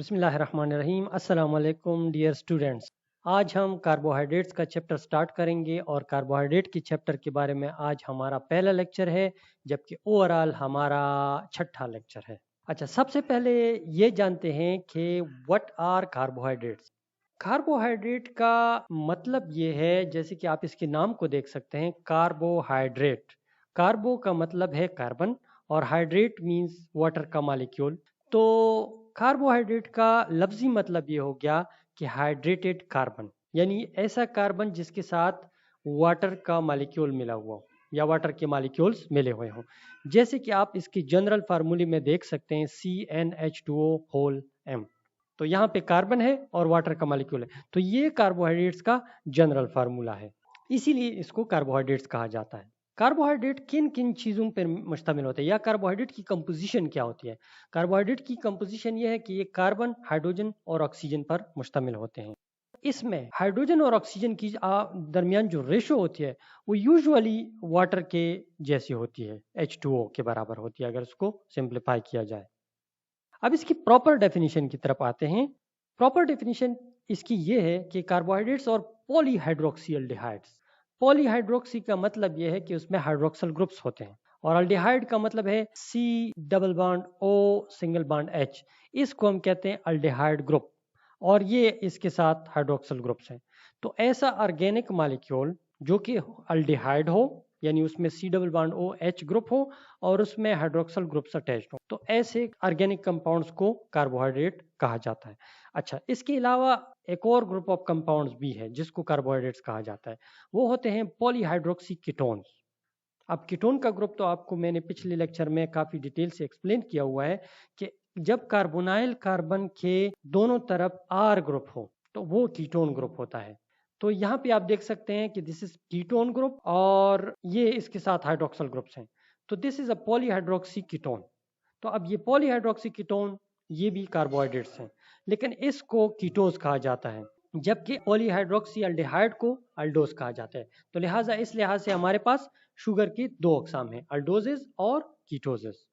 बिस्मिल्लाहिर्रहमानिर्रहीम। अस्सलाम वालेकुम डियर स्टूडेंट्स। आज हम कार्बोहाइड्रेट्स का चैप्टर स्टार्ट करेंगे और कार्बोहाइड्रेट के चैप्टर के बारे में आज हमारा पहला लेक्चर है, जबकि ओवरऑल हमारा छठा लेक्चर है। अच्छा, सबसे पहले ये जानते हैं कि व्हाट आर कार्बोहाइड्रेट्स। कार्बोहाइड्रेट का मतलब ये है, जैसे कि आप इसके नाम को देख सकते हैं, कार्बोहाइड्रेट। कार्बो का मतलब है कार्बन और हाइड्रेट मींस वाटर का मॉलिक्यूल। तो कार्बोहाइड्रेट का लफ्जी मतलब ये हो गया कि हाइड्रेटेड कार्बन, यानी ऐसा कार्बन जिसके साथ वाटर का मॉलिक्यूल मिला हुआ हो या वाटर के मॉलिक्यूल्स मिले हुए हों। जैसे कि आप इसकी जनरल फार्मूले में देख सकते हैं CnH2O होल M। तो यहाँ पे कार्बन है और वाटर का मॉलिक्यूल है, तो ये कार्बोहाइड्रेट्स का जनरल फार्मूला है, इसीलिए इसको कार्बोहाइड्रेट्स कहा जाता है। कार्बोहाइड्रेट किन किन चीज़ों पर मुश्तमिल होते हैं या कार्बोहाइड्रेट की कंपोजिशन क्या होती है। कार्बोहाइड्रेट की कंपोजिशन ये है कि ये कार्बन, हाइड्रोजन और ऑक्सीजन पर मुश्तमिल होते हैं। इसमें हाइड्रोजन और ऑक्सीजन की दरमियान जो रेशो होती है वो यूजुअली वाटर के जैसी होती है, H2O के बराबर होती है, अगर उसको सिंप्लीफाई किया जाए। अब इसकी प्रॉपर डेफिनेशन की तरफ आते हैं। प्रॉपर डेफिनेशन इसकी ये है कि कार्बोहाइड्रेट्स और पॉलीहाइड्रोक्सी एल्डिहाइड्स। पॉलीहाइड्रोक्सी का मतलब ये है कि उसमें हाइड्रोक्सल ग्रुप्स होते हैं और अल्डिहाइड का मतलब है C double bond O single bond H। इसको हम कहते हैं अल्डिहाइड ग्रुप और ये इसके साथ हाइड्रोक्सल ग्रुप्स हैं। तो ऐसा ऑर्गेनिक मॉलिक्यूल जो कि अल्डिहाइड हो, यानी उसमें C double bond O H group हो और उसमें हाइड्रोक्सल ग्रुप्स अटैच्ड हो, तो ऐसे ऑर्गेनिक कंपाउंड्स को कार्बोहाइड्रेट कहा जाता है। अच्छा, इसके अलावा एक और ग्रुप ऑफ कंपाउंड्स भी है जिसको कार्बोहाइड्रेट्स कहा जाता है, वो होते हैं पॉलीहाइड्रोक्सी कीटोन्स। अब कीटोन का ग्रुप तो आपको मैंने पिछले लेक्चर में काफ़ी डिटेल से एक्सप्लेन किया हुआ है कि जब कार्बोनाइल कार्बन के दोनों तरफ R ग्रुप हो तो वो कीटोन ग्रुप होता है। तो यहाँ पे आप देख सकते हैं कि दिस इज कीटोन ग्रुप और ये इसके साथ हाइड्रोक्सल ग्रुप्स हैं, तो this is a polyhydroxy ketone. तो अब ये पॉलीहाइड्रोक्सी कीटोन ये भी कार्बोहाइड्रेट्स हैं, लेकिन इसको कीटोस कहा जाता है, जबकि पॉलीहाइड्रोक्सी एल्डिहाइड को अल्डोस कहा जाता है। तो लिहाजा इस लिहाज से हमारे पास शुगर की दो अकसाम हैं, अल्डोजेस और कीटोजेस।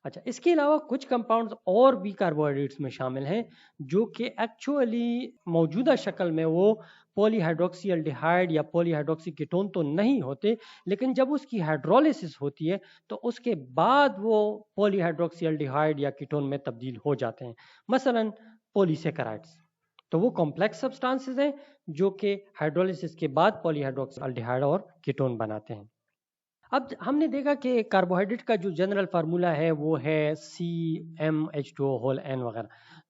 अच्छा, इसके अलावा कुछ कंपाउंड्स और भी कार्बोहाइड्रेट्स में शामिल हैं जो कि एक्चुअली मौजूदा शक्ल में वो पॉलीहाइड्रोक्सी एल्डिहाइड या पॉलीहाइड्रोक्सी कीटोन तो नहीं होते, लेकिन जब उसकी हाइड्रोलिसिस होती है तो उसके बाद वो पॉलीहाइड्रोक्सी एल्डिहाइड या कीटोन में तब्दील हो जाते हैं। मसलन पॉलीसेकेराइड्स, तो वो कॉम्प्लेक्स सब्सटेंसेस हैं जो कि हाइड्रोलिसिस के बाद पॉलीहाइड्रोक्सी एल्डिहाइड और कीटोन बनाते हैं। अब हमने देखा कि कार्बोहाइड्रेट का जो जनरल फार्मूला है वो है CmH2O होल N वगैरह।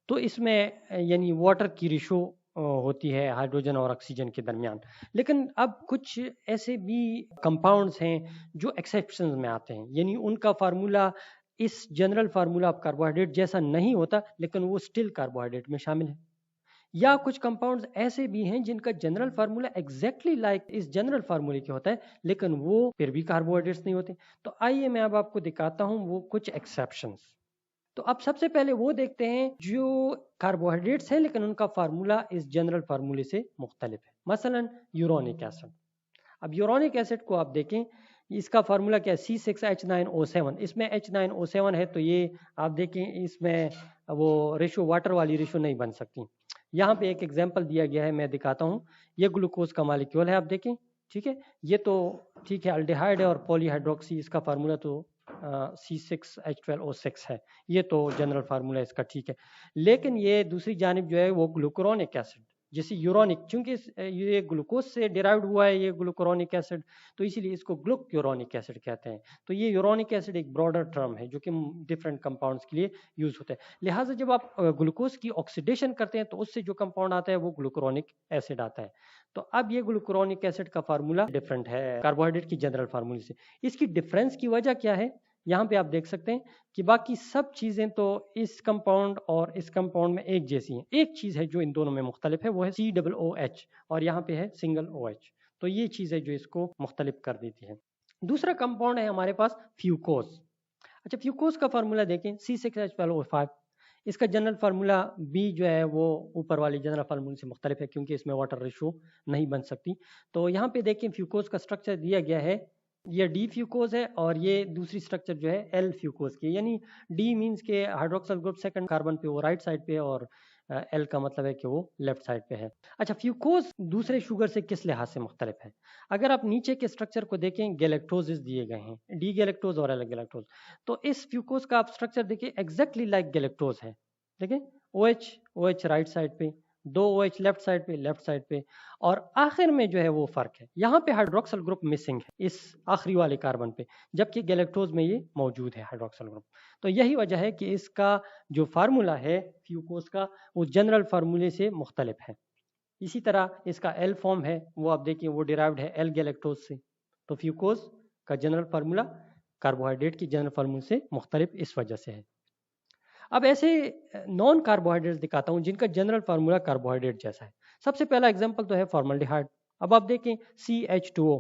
तो इसमें यानी वाटर की रेशो होती है हाइड्रोजन और ऑक्सीजन के दरमियान। लेकिन अब कुछ ऐसे भी कंपाउंड्स हैं जो एक्सेप्शंस में आते हैं, यानी उनका फार्मूला इस जनरल फार्मूला ऑफ कार्बोहाइड्रेट जैसा नहीं होता, लेकिन वो स्टिल कार्बोहाइड्रेट में शामिल है। या कुछ कंपाउंड्स ऐसे भी हैं जिनका जनरल फार्मूला एग्जैक्टली लाइक इस जनरल फार्मूले के होता है, लेकिन वो फिर भी कार्बोहाइड्रेट्स नहीं होते। तो आइए मैं अब आपको दिखाता हूँ वो कुछ एक्सेप्शंस। तो अब सबसे पहले वो देखते हैं जो कार्बोहाइड्रेट्स हैं लेकिन उनका फार्मूला इस जनरल फार्मूले से मुख्तलिफ है। मसलन यूरोनिक एसिड। अब यूरोनिक एसिड को आप देखें, इसका फार्मूला क्या है, C6H9O7। इसमें H9O7 है, तो ये आप देखें इसमें वो रेशो वाटर वाली रेशो नहीं बन सकती। यहाँ पे एक एग्जांपल दिया गया है, मैं दिखाता हूँ। ये ग्लूकोज का मॉलिक्यूल है, आप देखें, ठीक है, ये तो ठीक है अल्डिहाइड है और पॉलीहाइड्रोक्सी, इसका फार्मूला तो C6H12O6 है, ये तो जनरल फार्मूला इसका ठीक है। लेकिन ये दूसरी जानिब जो है वो ग्लूकुरोनिक एसिड, जैसे यूरोनिक, चूंकि ये ग्लूकोज से डिराइव्ड हुआ है ये ग्लूकुरोनिक एसिड, तो इसीलिए इसको ग्लूक्यूरोनिक एसिड कहते हैं। तो ये यूरोनिक एसिड एक ब्रॉडर टर्म है जो कि डिफरेंट कंपाउंड्स के लिए यूज होता है। लिहाजा जब आप ग्लूकोज की ऑक्सीडेशन करते हैं तो उससे जो कंपाउंड आता है वो ग्लूकुरोनिक एसिड आता है। तो अब ये ग्लूकुरोनिक एसिड का फार्मूला डिफरेंट है कार्बोहाइड्रेट की जनरल फार्मूले से। इसकी डिफरेंस की वजह क्या है, यहाँ पे आप देख सकते हैं कि बाकी सब चीज़ें तो इस कंपाउंड और इस कंपाउंड में एक जैसी हैं। एक चीज़ है जो इन दोनों में मुख्तलिफ है, वो है COOH और यहाँ पे है सिंगल OH। तो ये चीज़ है जो इसको मुख्तलिफ कर देती है। दूसरा कंपाउंड है हमारे पास फ्यूकोज। अच्छा, फ्यूकोज का फार्मूला देखें, C6H12O5। इसका जनरल फार्मूला भी जो है वो ऊपर वाली जनरल फार्मूले से मुख्तलिफ है क्योंकि इसमें वाटर रेशो नहीं बन सकती। तो यहाँ पे देखें फ्यूकोज का स्ट्रक्चर दिया गया है ये डी फ्यूकोज है और ये दूसरी स्ट्रक्चर जो है एल फ्यूकोज की, यानी डी मीन्स के हाइड्रोक्सल ग्रुप सेकंड कार्बन पे वो राइट साइड पे और एल का मतलब है कि वो लेफ्ट साइड पे है। अच्छा, फ्यूकोज दूसरे शुगर से किस लिहाज से मुख्तलिफ है? अगर आप नीचे के स्ट्रक्चर को देखें, गैलेक्टोजेस दिए गए हैं, डी गैलेक्टोज और एल गैलेक्टोज, तो इस फ्यूकोज का आप स्ट्रक्चर देखिए एग्जैक्टली लाइक गैलेक्टोज है। देखिए OH OH राइट साइड पे, दो OH लेफ्ट साइड पे, और आखिर में जो है वो फर्क है, यहाँ पे हाइड्रोक्सल ग्रुप मिसिंग है इस आखिरी वाले कार्बन पे, जबकि गैलेक्टोज में ये मौजूद है हाइड्रोक्सल ग्रुप। तो यही वजह है कि इसका जो फार्मूला है फ्यूकोज का वो जनरल फार्मूले से मुख्तलिफ है। इसी तरह इसका एल फॉर्म है, वो आप देखिए वो डिराइव्ड है एल गैलेक्टोज से। तो फ्यूकोज का जनरल फार्मूला कार्बोहाइड्रेट की जनरल फार्मूले से मुख्तलिफ इस वजह से है। अब ऐसे नॉन कार्बोहाइड्रेट्स दिखाता हूँ जिनका जनरल फार्मूला कार्बोहाइड्रेट जैसा है। सबसे पहला एग्जांपल तो है फॉर्मल्डिहाइड। अब आप देखें CH2O,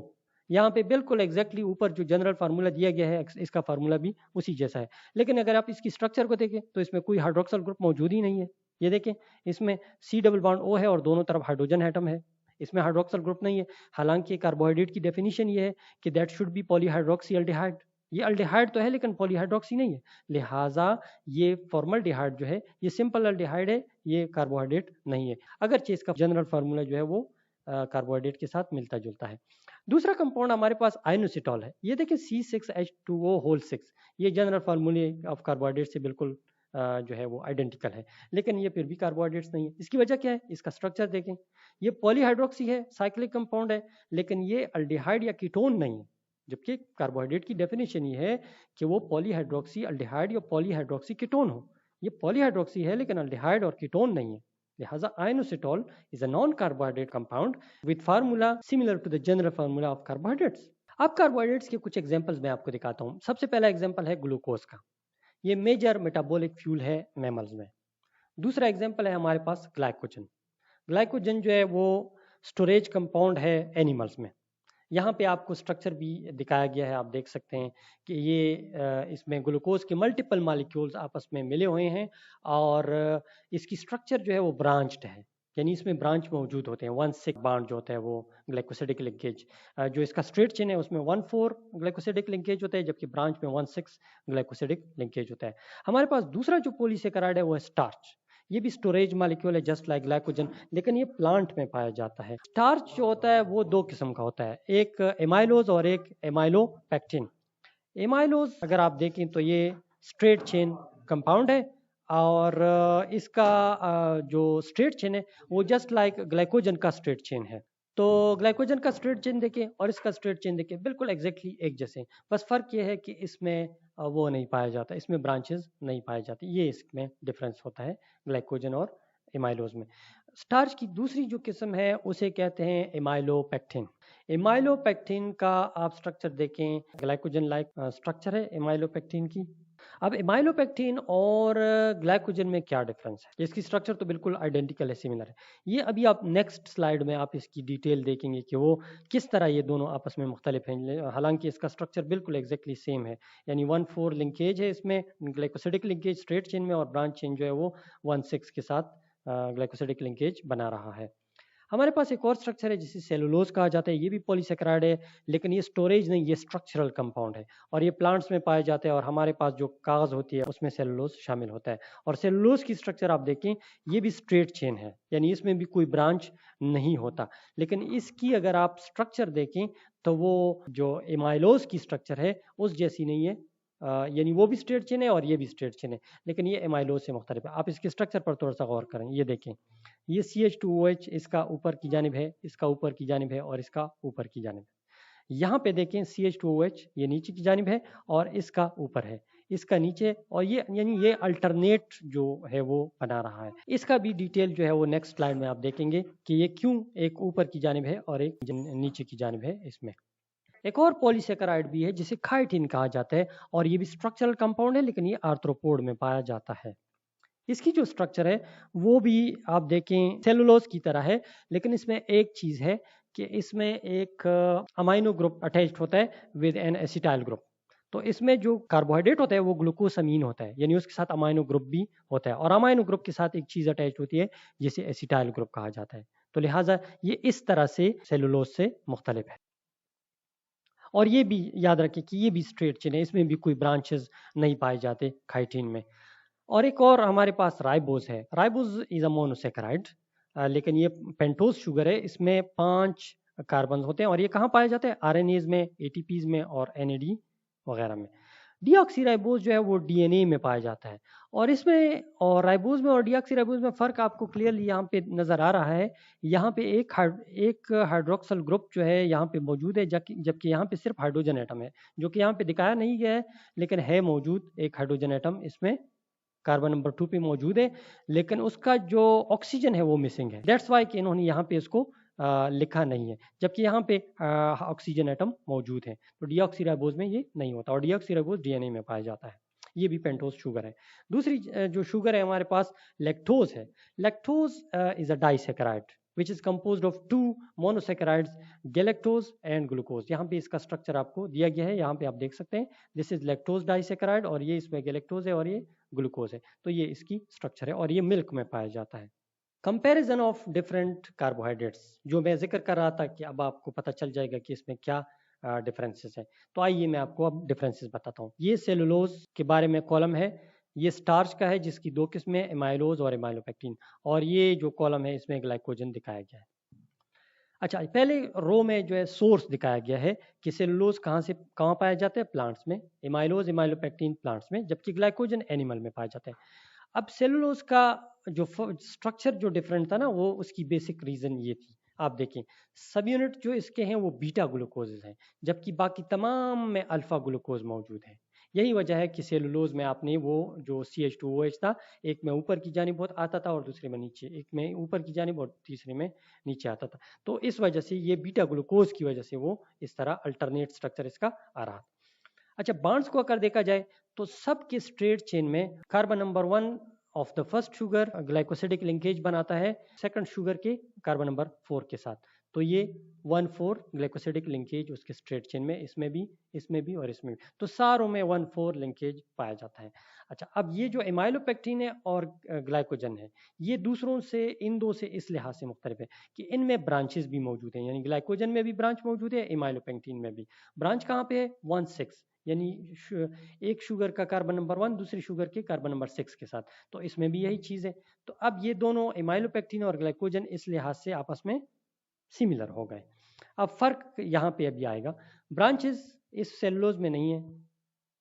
यहाँ पे बिल्कुल एग्जैक्टली ऊपर जो जनरल फार्मूला दिया गया है इसका फार्मूला भी उसी जैसा है, लेकिन अगर आप इसकी स्ट्रक्चर को देखें तो इसमें कोई हाइड्रोक्सल ग्रुप मौजूद ही नहीं है। ये देखें, इसमें C डबल बॉन्ड O है और दोनों तरफ हाइड्रोजन एटम है, इसमें हाइड्रोक्सल ग्रुप नहीं है। हालांकि कार्बोहाइड्रेट की डेफिनेशन ये है कि that should be polyhydroxy aldehyde. ये अल्डिहाइड तो है लेकिन पॉलीहाइड्रोक्सी नहीं है, लिहाजा ये फॉर्मल्डिहाइड जो है ये सिंपल अल्डिहाइड है, ये कार्बोहाइड्रेट नहीं है, अगरचे इसका जनरल फार्मूला जो है वो कार्बोहाइड्रेट के साथ मिलता जुलता है। दूसरा कंपाउंड हमारे पास आइनोसिटॉल है। ये देखिए C6H2O होल 6, ये जनरल फार्मूले ऑफ कार्बोहाइड्रेट से बिल्कुल जो है वो आइडेंटिकल है, लेकिन ये फिर भी कार्बोहाइड्रेट्स नहीं है। इसकी वजह क्या है? इसका स्ट्रक्चर देखें, ये पॉलीहाइड्रोक्सी है, साइक्लिक कंपाउंड है, लेकिन ये अल्डिहाइड या कीटोन नहीं है, जबकि कार्बोहाइड्रेट की डेफिनेशन ये है कि वो पॉलीहाइड्रोक्सी अल्डिहाइड या पॉलीहाइड्रोक्सी कीटोन हो। ये पॉलीहाइड्रोक्सी है लेकिन अल्डिहाइड और कीटोन नहीं है, लिहाजा inositol is a non carbohydrate compound with formula similar to the general formula of carbohydrates. अब कार्बोहाइड्रेट्स के कुछ एग्जांपल्स मैं आपको दिखाता हूँ। सबसे पहला एग्जांपल है ग्लूकोज का, ये मेजर मेटाबॉलिक फ्यूल है मैमल्स में। दूसरा एग्जांपल है हमारे पास ग्लाइकोजन। ग्लाइकोजन जो है वो स्टोरेज कंपाउंड है एनिमल्स में। यहाँ पे आपको स्ट्रक्चर भी दिखाया गया है, आप देख सकते हैं कि ये इसमें ग्लूकोज के मल्टीपल मॉलिक्यूल्स आपस में मिले हुए हैं और इसकी स्ट्रक्चर जो है वो ब्रांच्ड है, यानी इसमें ब्रांच मौजूद होते हैं। 1,6 बॉन्ड जो होता है वो ग्लाइकोसिडिक लिंकेज, जो इसका स्ट्रेट चेन है उसमें 1,4 ग्लाइकोसिडिक लिंकेज होता है, जबकि ब्रांच में 1,6 ग्लाइकोसिडिक लिंकेज होता है। हमारे पास दूसरा जो पॉलीसेकेराइड है वो है स्टार्च। ये भी स्टोरेज मॉलिक्यूल है जस्ट लाइक ग्लाइकोजन, लेकिन ये प्लांट में पाया जाता है। स्टार्च जो होता है वो दो किस्म का होता है, एक एमाइलोज और एक एमाइलोपेक्टिन। एमाइलोज अगर आप देखें तो ये स्ट्रेट चेन कंपाउंड है और इसका जो स्ट्रेट चेन है वो जस्ट लाइक ग्लाइकोजन का स्ट्रेट चेन है। तो ग्लाइकोजन का स्ट्रेट चेन देखें और इसका स्ट्रेट चेन देखें, बिल्कुल एग्जैक्टली एक जैसे, बस फर्क ये है कि इसमें वो नहीं पाया जाता, इसमें ब्रांचेस नहीं पाए जाते, ये इसमें डिफरेंस होता है ग्लाइकोजन और एमाइलोज में। स्टार्च की दूसरी जो किस्म है उसे कहते हैं एमाइलोपेक्टिन। एमाइलोपेक्टिन का आप स्ट्रक्चर देखें, ग्लाइकोजन लाइक स्ट्रक्चर है एमाइलोपेक्टिन की। अब एमाइलोपेक्टिन और ग्लाइकोजन में क्या डिफरेंस है? इसकी स्ट्रक्चर तो बिल्कुल आइडेंटिकल है, सिमिलर है। ये अभी आप नेक्स्ट स्लाइड में आप इसकी डिटेल देखेंगे कि वो किस तरह ये दोनों आपस में मुख्तलिफ हैं, हालांकि इसका स्ट्रक्चर बिल्कुल एग्जैक्टली सेम है, यानी 1,4 लिंकेज है इसमें, ग्लाइकोसिडिक लिंकेज स्ट्रेट चेन में, और ब्रांच चेन जो है वो 1,6 के साथ ग्लाइकोसिडिक लिंकेज बना रहा है। हमारे पास एक और स्ट्रक्चर है जिसे सेलुलोज कहा जाता है। ये भी पॉलीसेकेराइड है, लेकिन ये स्टोरेज नहीं, ये स्ट्रक्चरल कंपाउंड है और ये प्लांट्स में पाए जाते हैं, और हमारे पास जो कागज होती है उसमें सेलुलोज शामिल होता है। और सेलुलोज की स्ट्रक्चर आप देखें, ये भी स्ट्रेट चेन है, यानी इसमें भी कोई ब्रांच नहीं होता, लेकिन इसकी अगर आप स्ट्रक्चर देखें तो वो जो एमाइलोज की स्ट्रक्चर है उस जैसी नहीं है, यानी वो भी स्ट्रेट चेन है और ये भी स्ट्रेट चेन है, लेकिन ये एमाइलोज से मुख्तलिफ है। आप इसके स्ट्रक्चर पर थोड़ा सा गौर करें, ये देखें, ये CH2OH इसका ऊपर की जानिब है, इसका ऊपर की जानिब है और इसका ऊपर की जानिब है। यहाँ पे देखें CH2OH ये नीचे की जानिब है और इसका ऊपर है, इसका नीचे, और ये यानी ये अल्टरनेट जो है वो बना रहा है। इसका भी डिटेल जो है वो नेक्स्ट स्लाइड में आप देखेंगे कि ये क्यों एक ऊपर की जानिब है और एक नीचे की जानिब है। इसमें एक और पॉलीसेकेराइड भी है जिसे खाइटिन कहा जाता है, और ये भी स्ट्रक्चरल कंपाउंड है, लेकिन ये आर्थ्रोपोड में पाया जाता है। इसकी जो स्ट्रक्चर है वो भी आप देखें सेलुलोज की तरह है, लेकिन इसमें एक चीज है कि इसमें एक अमाइनो ग्रुप अटैच्ड होता है विद एन एसिटाइल ग्रुप। तो इसमें जो कार्बोहाइड्रेट होता है वो ग्लूकोसामीन होता है, यानी उसके साथ अमाइनो ग्रुप भी होता है, और अमाइनो ग्रुप के साथ एक चीज अटैच होती है जिसे एसिटाइल ग्रुप कहा जाता है। तो लिहाजा ये इस तरह से सेलुलोज से मुख्तलिफ है। और ये भी याद रखें कि ये भी स्ट्रेट चेन है, इसमें भी कोई ब्रांचेस नहीं पाए जाते काइटिन में। और एक और हमारे पास राइबोज है। राइबोज इज अ मोनोसेकेराइड, लेकिन ये पेंटोज शुगर है, इसमें 5 कार्बन होते हैं और ये कहाँ पाए जाते हैं? आरएनएज में, एटीपीज में और एनएडी वगैरह में। डीऑक्सीराइबोज जो है वो डीएनए में पाया जाता है। और इसमें और राइबोज में और डीऑक्सीराइबोज में फ़र्क आपको क्लियरली यहाँ पे नज़र आ रहा है। यहाँ पे एक हाइड्रोक्सल ग्रुप जो है यहाँ पे मौजूद है, जबकि यहाँ पे सिर्फ हाइड्रोजन एटम है, जो कि यहाँ पे दिखाया नहीं गया है, लेकिन है मौजूद एक हाइड्रोजन एटम इसमें कार्बन नंबर 2 पे मौजूद है, लेकिन उसका जो ऑक्सीजन है वो मिसिंग है। दैट्स वाई कि इन्होंने यहाँ पे इसको लिखा नहीं है, जबकि यहाँ पे ऑक्सीजन एटम मौजूद है। तो डीऑक्सीराइबोज में ये नहीं होता और डीऑक्सीराइबोज डीएनए में पाया जाता है। ये भी पेंटोज शुगर है। दूसरी जो शुगर है हमारे पास लैक्टोज है। Lactose is a disaccharide which is composed of 2 monosaccharides, galactose and glucose। यहाँ पे इसका स्ट्रक्चर आपको दिया गया है, यहाँ पे आप देख सकते हैं। दिस इज लैक्टोज डाइसेकेराइड और ये इसमें गैलेक्टोज है और ये ग्लूकोज है। तो ये इसकी स्ट्रक्चर है और ये मिल्क में पाया जाता है। कंपैरिजन ऑफ डिफरेंट कार्बोहाइड्रेट्स, जो मैं जिक्र कर रहा था कि अब आपको पता चल जाएगा कि इसमें क्या डिफरेंसेस हैं। तो आइए मैं आपको अब डिफरेंसेस बताता हूँ। ये सेलुलोज के बारे में कॉलम है, ये स्टार्च का है जिसकी 2 किस्में हैं, एमाइलोज और एमाइलोपेक्टिन। और ये जो कॉलम है इसमें ग्लाइकोजन दिखाया गया है। अच्छा, पहले रो में जो है सोर्स दिखाया गया है कि सेलुलोज कहाँ पाया जाता है? प्लांट्स में। एमाइलोज एमाइलोपेक्टिन प्लांट्स में, जबकि ग्लाइकोजन एनिमल में पाया जाता है। अब सेलुलोज का जो स्ट्रक्चर जो डिफरेंट था ना, वो उसकी बेसिक रीजन ये थी। आप देखें सब यूनिट जो इसके हैं वो बीटा ग्लूकोज हैं, जबकि बाकी तमाम में अल्फा ग्लूकोज मौजूद है। यही वजह है कि सेलुलोज में आपने वो जो CH2OH था, एक में ऊपर की जानिब बहुत आता था और दूसरे में नीचे, एक में ऊपर की जानिब और तीसरे में नीचे आता था। तो इस वजह से ये बीटा ग्लूकोज की वजह से वो इस तरह अल्टरनेट स्ट्रक्चर इसका आ रहा। अच्छा, बॉन्ड्स को अगर देखा जाए तो सबके स्ट्रेट चेन में carbon number 1 of the first sugar glycosidic linkage बनाता है सेकंड शुगर के कार्बन नंबर 4 के साथ। तो ये 1,4 ग्लाइकोसिडिक लिंकेज उसके स्ट्रेट चेन में, इसमें भी और इसमें भी। तो सारों में 1,4 लिंकेज पाया जाता है। अच्छा, अब ये जो एमाइलोपेक्टिन है और ग्लाइकोजन है, ये दूसरों से इन दो से इस लिहाज से मुख्तलिफ है कि इनमें ब्रांचेस भी मौजूद हैं। यानी ग्लाइकोजन में भी ब्रांच मौजूद है, एमाइलोपेक्टिन में भी। ब्रांच कहाँ पे है? 1,6, यानी एक शुगर का कार्बन नंबर 1 दूसरी शुगर के कार्बन नंबर 6 के साथ। तो इसमें भी यही चीज़ है। तो अब ये दोनों एमाइलोपेक्टिन और ग्लाइकोजन इस लिहाज से आपस में सिमिलर हो गए। अब फर्क यहाँ पे अभी आएगा। ब्रांचेस इस सेलुलोज में नहीं है,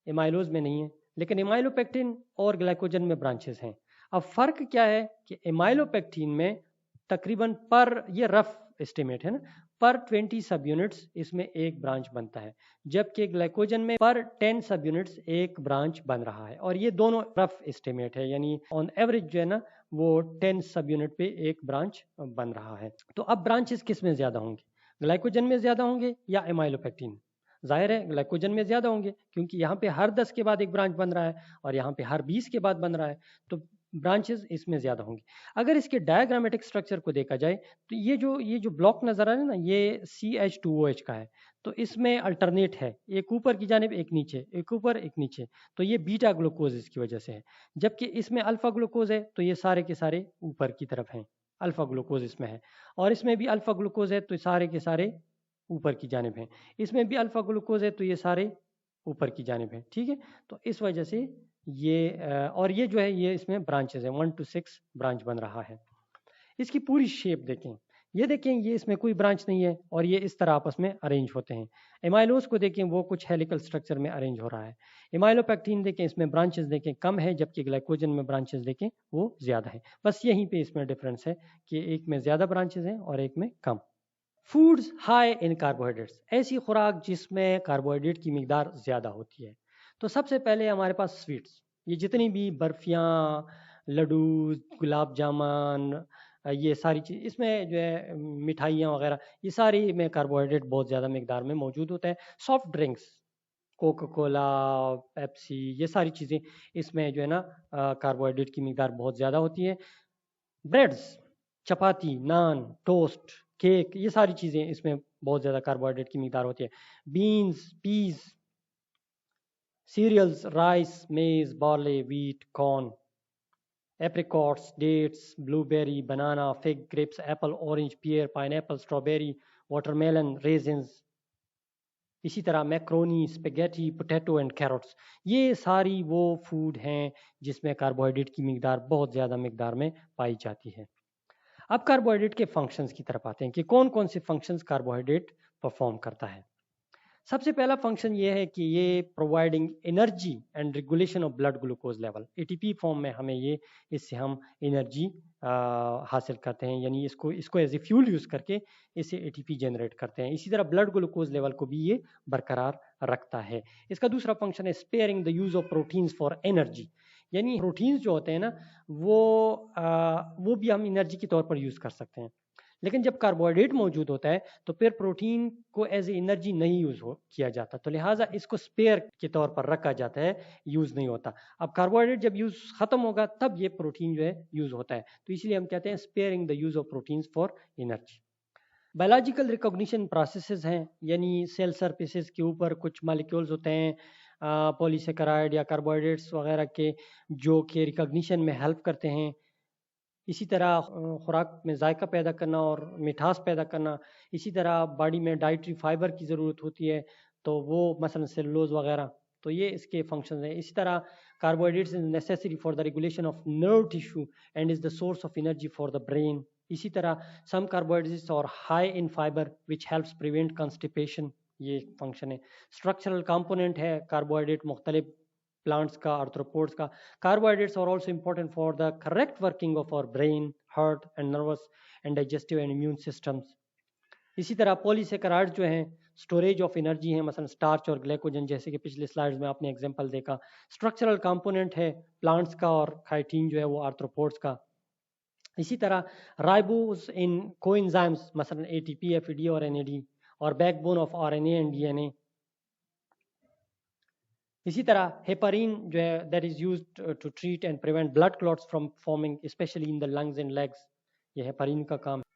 एमाइलोज में नहीं है, लेकिन एमाइलोपेक्टिन और ग्लाइकोजन में ब्रांचेस हैं। अब फर्क क्या है कि एमाइलोपेक्टिन में तकरीबन पर, ये रफ एस्टिमेट है ना, पर 20 सब यूनिट्स इसमें एक ब्रांच बनता है, जबकि ग्लाइकोजन में पर 10 सब यूनिट्स एक ब्रांच बन रहा है। और ये दोनों रफ एस्टिमेट है, यानी ऑन एवरेज जो है ना वो 10 सब यूनिट पे एक ब्रांच बन रहा है। तो अब ब्रांचेस किस में ज्यादा होंगे? ग्लाइकोजन में ज्यादा होंगे या एमाइलोपेक्टिन? जाहिर है ग्लाइकोजन में ज्यादा होंगे, क्योंकि यहाँ पे हर 10 के बाद एक ब्रांच बन रहा है और यहाँ पे हर 20 के बाद बन रहा है, तो ब्रांचेस इसमें ज्यादा होंगी। अगर इसके डायग्रामेटिक स्ट्रक्चर को देखा जाए तो ये जो ब्लॉक नजर आ रहा है ना, ये CH2OH का है। तो इसमें अल्टरनेट है, एक ऊपर की जानिब एक नीचे, एक ऊपर एक नीचे। तो ये बीटा ग्लूकोज इसकी वजह से है, जबकि इसमें अल्फा ग्लूकोज है, तो ये सारे के सारे ऊपर की तरफ हैं। अल्फा ग्लूकोज इसमें है और इसमें भी अल्फा ग्लूकोज है, तो सारे के सारे ऊपर की जानिब हैं। इसमें भी अल्फा ग्लूकोज है, तो ये सारे ऊपर की जानिब हैं। ठीक है, तो इस वजह से ये और ये जो है ये इसमें ब्रांचेस है, 1 to 6 ब्रांच बन रहा है। इसकी पूरी शेप देखें, ये देखें, ये इसमें कोई ब्रांच नहीं है और ये इस तरह आपस में अरेंज होते हैं। एमाइलोज को देखें, वो कुछ हेलिकल स्ट्रक्चर में अरेंज हो रहा है। एमाइलोपेक्टिन देखें, इसमें ब्रांचेस देखें कम है, जबकि ग्लाइकोजन में ब्रांचेस देखें वो ज्यादा है। बस यहीं पे इसमें डिफरेंस है कि एक में ज्यादा ब्रांचेस हैं और एक में कम। फूड्स हाई इन कार्बोहाइड्रेट्स, ऐसी खुराक जिसमें कार्बोहाइड्रेट की मिकदार ज़्यादा होती है। तो सबसे पहले हमारे पास स्वीट्स, ये जितनी भी बर्फियाँ, लड्डू, गुलाब जामुन, ये सारी चीज़ इसमें जो है, मिठाइयाँ वगैरह, ये सारी में कार्बोहाइड्रेट बहुत ज़्यादा मिकदार में मौजूद होता है। Soft drinks, Coca Cola, Pepsi, ये सारी चीज़ें इसमें जो है ना कार्बोहाइड्रेट की मिकदार बहुत ज़्यादा होती है। ब्रेड्स, चपाती, नान, टोस्ट, केक, ये सारी चीज़ें इसमें बहुत ज़्यादा कार्बोहाइड्रेट की मिकदार होती है। Beans, peas, cereals, rice, maize, barley, wheat, corn, apricots, dates, blueberry, banana, fig, grapes, apple, orange, pear, pineapple, strawberry, watermelon, raisins, इसी तरह macaroni, spaghetti, potato and carrots, ये सारी वो फूड हैं जिसमें कार्बोहाइड्रेट की मिकदार बहुत ज़्यादा मिकदार में पाई जाती है। अब कार्बोहाइड्रेट के फंक्शंस की तरफ आते हैं कि कौन कौन से फंक्शंस कार्बोहाइड्रेट परफॉर्म करता है। सबसे पहला फंक्शन ये है कि ये providing energy and regulation of blood glucose level, ATP form में हमें ये, इससे हम एनर्जी हासिल करते हैं, यानी इसको एज ए फ्यूल यूज़ करके इसे एटीपी जनरेट करते हैं। इसी तरह ब्लड ग्लूकोज लेवल को भी ये बरकरार रखता है। इसका दूसरा फंक्शन है sparing the use of proteins for energy, यानी प्रोटीन्स जो होते हैं ना वो भी हम एनर्जी के तौर पर यूज़ कर सकते हैं। लेकिन जब कार्बोहाइड्रेट मौजूद होता है तो फिर प्रोटीन को एज ए एनर्जी नहीं यूज़ किया जाता, तो लिहाजा इसको स्पेयर के तौर पर रखा जाता है, यूज़ नहीं होता। अब कार्बोहाइड्रेट जब यूज़ ख़त्म होगा तब ये प्रोटीन जो है यूज़ होता है, तो इसलिए हम कहते हैं sparing the use of proteins for energy. Biological recognition processes हैं, यानी सेल सरफेसेस के ऊपर कुछ मॉलिक्यूल्स होते हैं पॉलीसेकेराइड या कार्बोहाइड्रेट्स वगैरह के, जो कि रिकॉग्निशन में हेल्प करते हैं। इसी तरह खुराक में जायका पैदा करना और मिठास पैदा करना। इसी तरह बॉडी में डाइटरी फाइबर की ज़रूरत होती है, तो वो मसलन सेलुलोज वगैरह, तो ये इसके फंक्शन हैं। इसी तरह carbohydrates is necessary for the regulation of nerve tissue and is the source of energy for the brain. इसी तरह some carbohydrates are high in fibre which helps prevent constipation, ये फंक्शन है। स्ट्रक्चरल कंपोनेंट है carbohydrate मुख्तलिफ plants का, arthropods का। Carbohydrates are also important for the correct working of our brain, heart and nervous and digestive and immune systems. इसी तरह polysaccharides जो हैं स्टोरेज ऑफ एनर्जी है, मसलन स्टार्च और ग्लाइकोजन, जैसे कि पिछले स्लाइड्स में आपने एग्जांपल देखा। स्ट्रक्चरल कंपोनेंट है प्लांट्स का और काइटिन जो है वो आर्थ्रोपोड्स का। इसी तरह राइबोस इन कोएंजाइम्स, मसलन एटीपी, एफईडी और एनएडी, और backbone of RNA and DNA. इसी तरह हेपारिन जो है that is used to treat and prevent blood clots from forming specially in the lungs and legs, ये हेपारिन का काम है।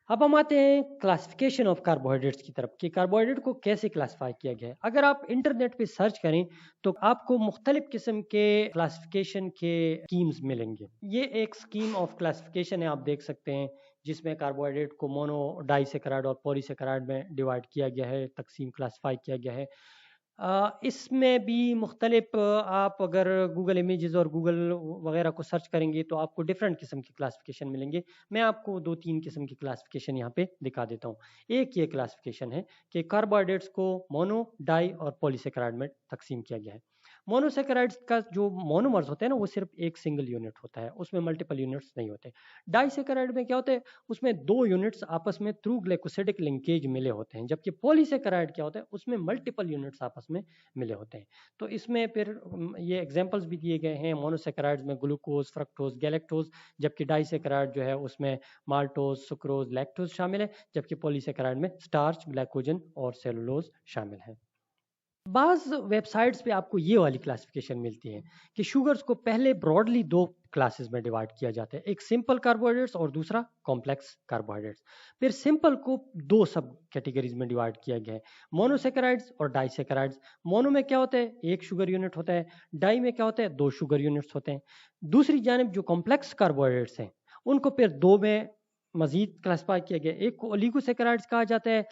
अब हम आते हैं क्लासिफिकेशन ऑफ कार्बोहाइड्रेट्स की तरफ कि कार्बोहाइड्रेट को कैसे क्लासिफाई किया गया है। अगर आप इंटरनेट पे सर्च करें तो आपको मुख्तलिफ किस्म के क्लासिफिकेशन के स्कीम्स मिलेंगे। ये एक स्कीम ऑफ क्लासिफिकेशन है, आप देख सकते हैं, जिसमें कार्बोहाइड्रेट को मोनो, डाइसेकेराइड और पॉलीसेकेराइड में डिवाइड किया गया है, तकसीम क्लासिफाई किया गया है। इसमें भी मुख्तलिफ आप अगर गूगल इमेजेस और गूगल वगैरह को सर्च करेंगे तो आपको डिफरेंट किस्म की क्लासिफिकेशन मिलेंगे। मैं आपको 2-3 किस्म की क्लासिफिकेशन यहाँ पे दिखा देता हूँ। एक ये क्लासिफिकेशन है कि कार्बोहाइड्रेट्स को मोनो, डाई और पॉलीसेकेराइड में तकसीम किया गया है। मोनोसेकेराइड्स का जो मोनोमर्स होते हैं ना, वो सिर्फ एक सिंगल यूनिट होता है, उसमें मल्टीपल यूनिट्स नहीं होते। डाइसेकेराइड में क्या होता है, उसमें 2 यूनिट्स आपस में थ्रू ग्लाइकोसिडिक लिंकेज मिले होते हैं, जबकि पॉलीसेकेराइड क्या होता है, उसमें मल्टीपल यूनिट्स आपस में मिले होते हैं। तो इसमें फिर ये एग्जांपल्स भी दिए गए हैं। मोनोसेकेराइड्स में ग्लूकोज, फ्रक्टोज, गैलेक्टोज, जबकि डाइसेकेराइड जो है उसमें माल्टोज, सुक्रोज, लैक्टोज शामिल है, जबकि पॉलीसेकेराइड में स्टार्च, ग्लाइकोजन और सेलुलोज शामिल है। बाज़ वेबसाइट्स पे आपको ये वाली क्लासिफिकेशन मिलती है कि शुगर्स को पहले ब्रॉडली 2 क्लासेस में डिवाइड किया जाता है, एक सिंपल कार्बोहाइड्रेट्स और दूसरा कॉम्प्लेक्स कार्बोहाइड्रेट्स। फिर सिंपल को 2 सब कैटेगरीज में डिवाइड किया गया है, मोनोसेकेराइड्स और डाइसेकेराइड्स। मोनो में क्या होता है, 1 शुगर यूनिट होता है, डाई में क्या होता है, 2 शुगर यूनिट्स होते हैं। दूसरी जानिब जो कॉम्प्लेक्स कार्बोहाइड्रेट्स हैं उनको फिर 2 में मजीद क्लासिफाई किया गया। एक को ओलिगोसेकेराइड्स कहा जाता है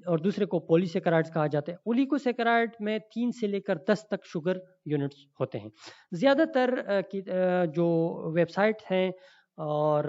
और दूसरे को पॉलीसेकेराइड्स कहा जाता है। ओलिगोसेकेराइड में 3 से लेकर 10 तक शुगर यूनिट्स होते हैं। ज़्यादातर जो वेबसाइट हैं और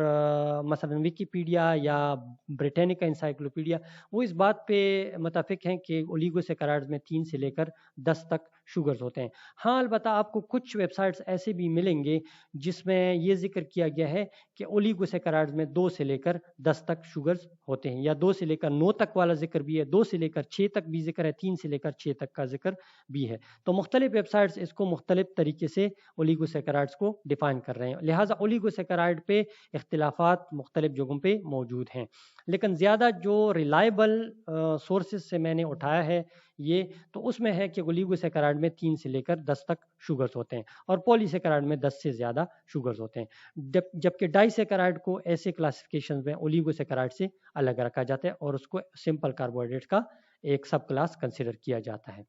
मसलन विकिपीडिया या ब्रिटानिका इंसाइक्लोपीडिया, वो इस बात पे मुत्तफ़िक़ हैं कि ओलिगोसेकेराइड्स में 3 से लेकर 10 तक शुगर्स होते हैं। हाँ, अलबत्ता आपको कुछ वेबसाइट्स ऐसे भी मिलेंगे जिसमें ये ज़िक्र किया गया है कि ओलिगोसेकेराइड्स में 2 से लेकर 10 तक शुगर्स होते हैं, या 2 से लेकर 9 तक वाला जिक्र भी है, 2 से लेकर 6 तक भी जिक्र है, 3 से लेकर 6 तक का जिक्र भी है। तो मुख्तलिफ वेबसाइट्स इसको मुख्तलिफ तरीके से ओलिगोसेकेराइड्स को डिफाइन कर रहे हैं, लिहाजा ओलिगोसेकेराइड पे इख्तिलाफात मुख्तलिफ जगहों पे मौजूद हैं। लेकिन ज़्यादा जो रिलायबल सोर्सेज से मैंने उठाया है ये, तो उसमें है कि ओलिगोसेकेराइड में 3 से लेकर 10 तक शुगर्स होते हैं और पॉलीसेकेराइड में 10 से ज़्यादा शुगर्स होते हैं। जबकि डाइसेकेराइड को ऐसे क्लासिफिकेशन में ओलिगोसेकेराइड से अलग रखा जाता है और उसको सिंपल कार्बोहाइड्रेट का एक सब क्लास कंसिडर किया जाता है।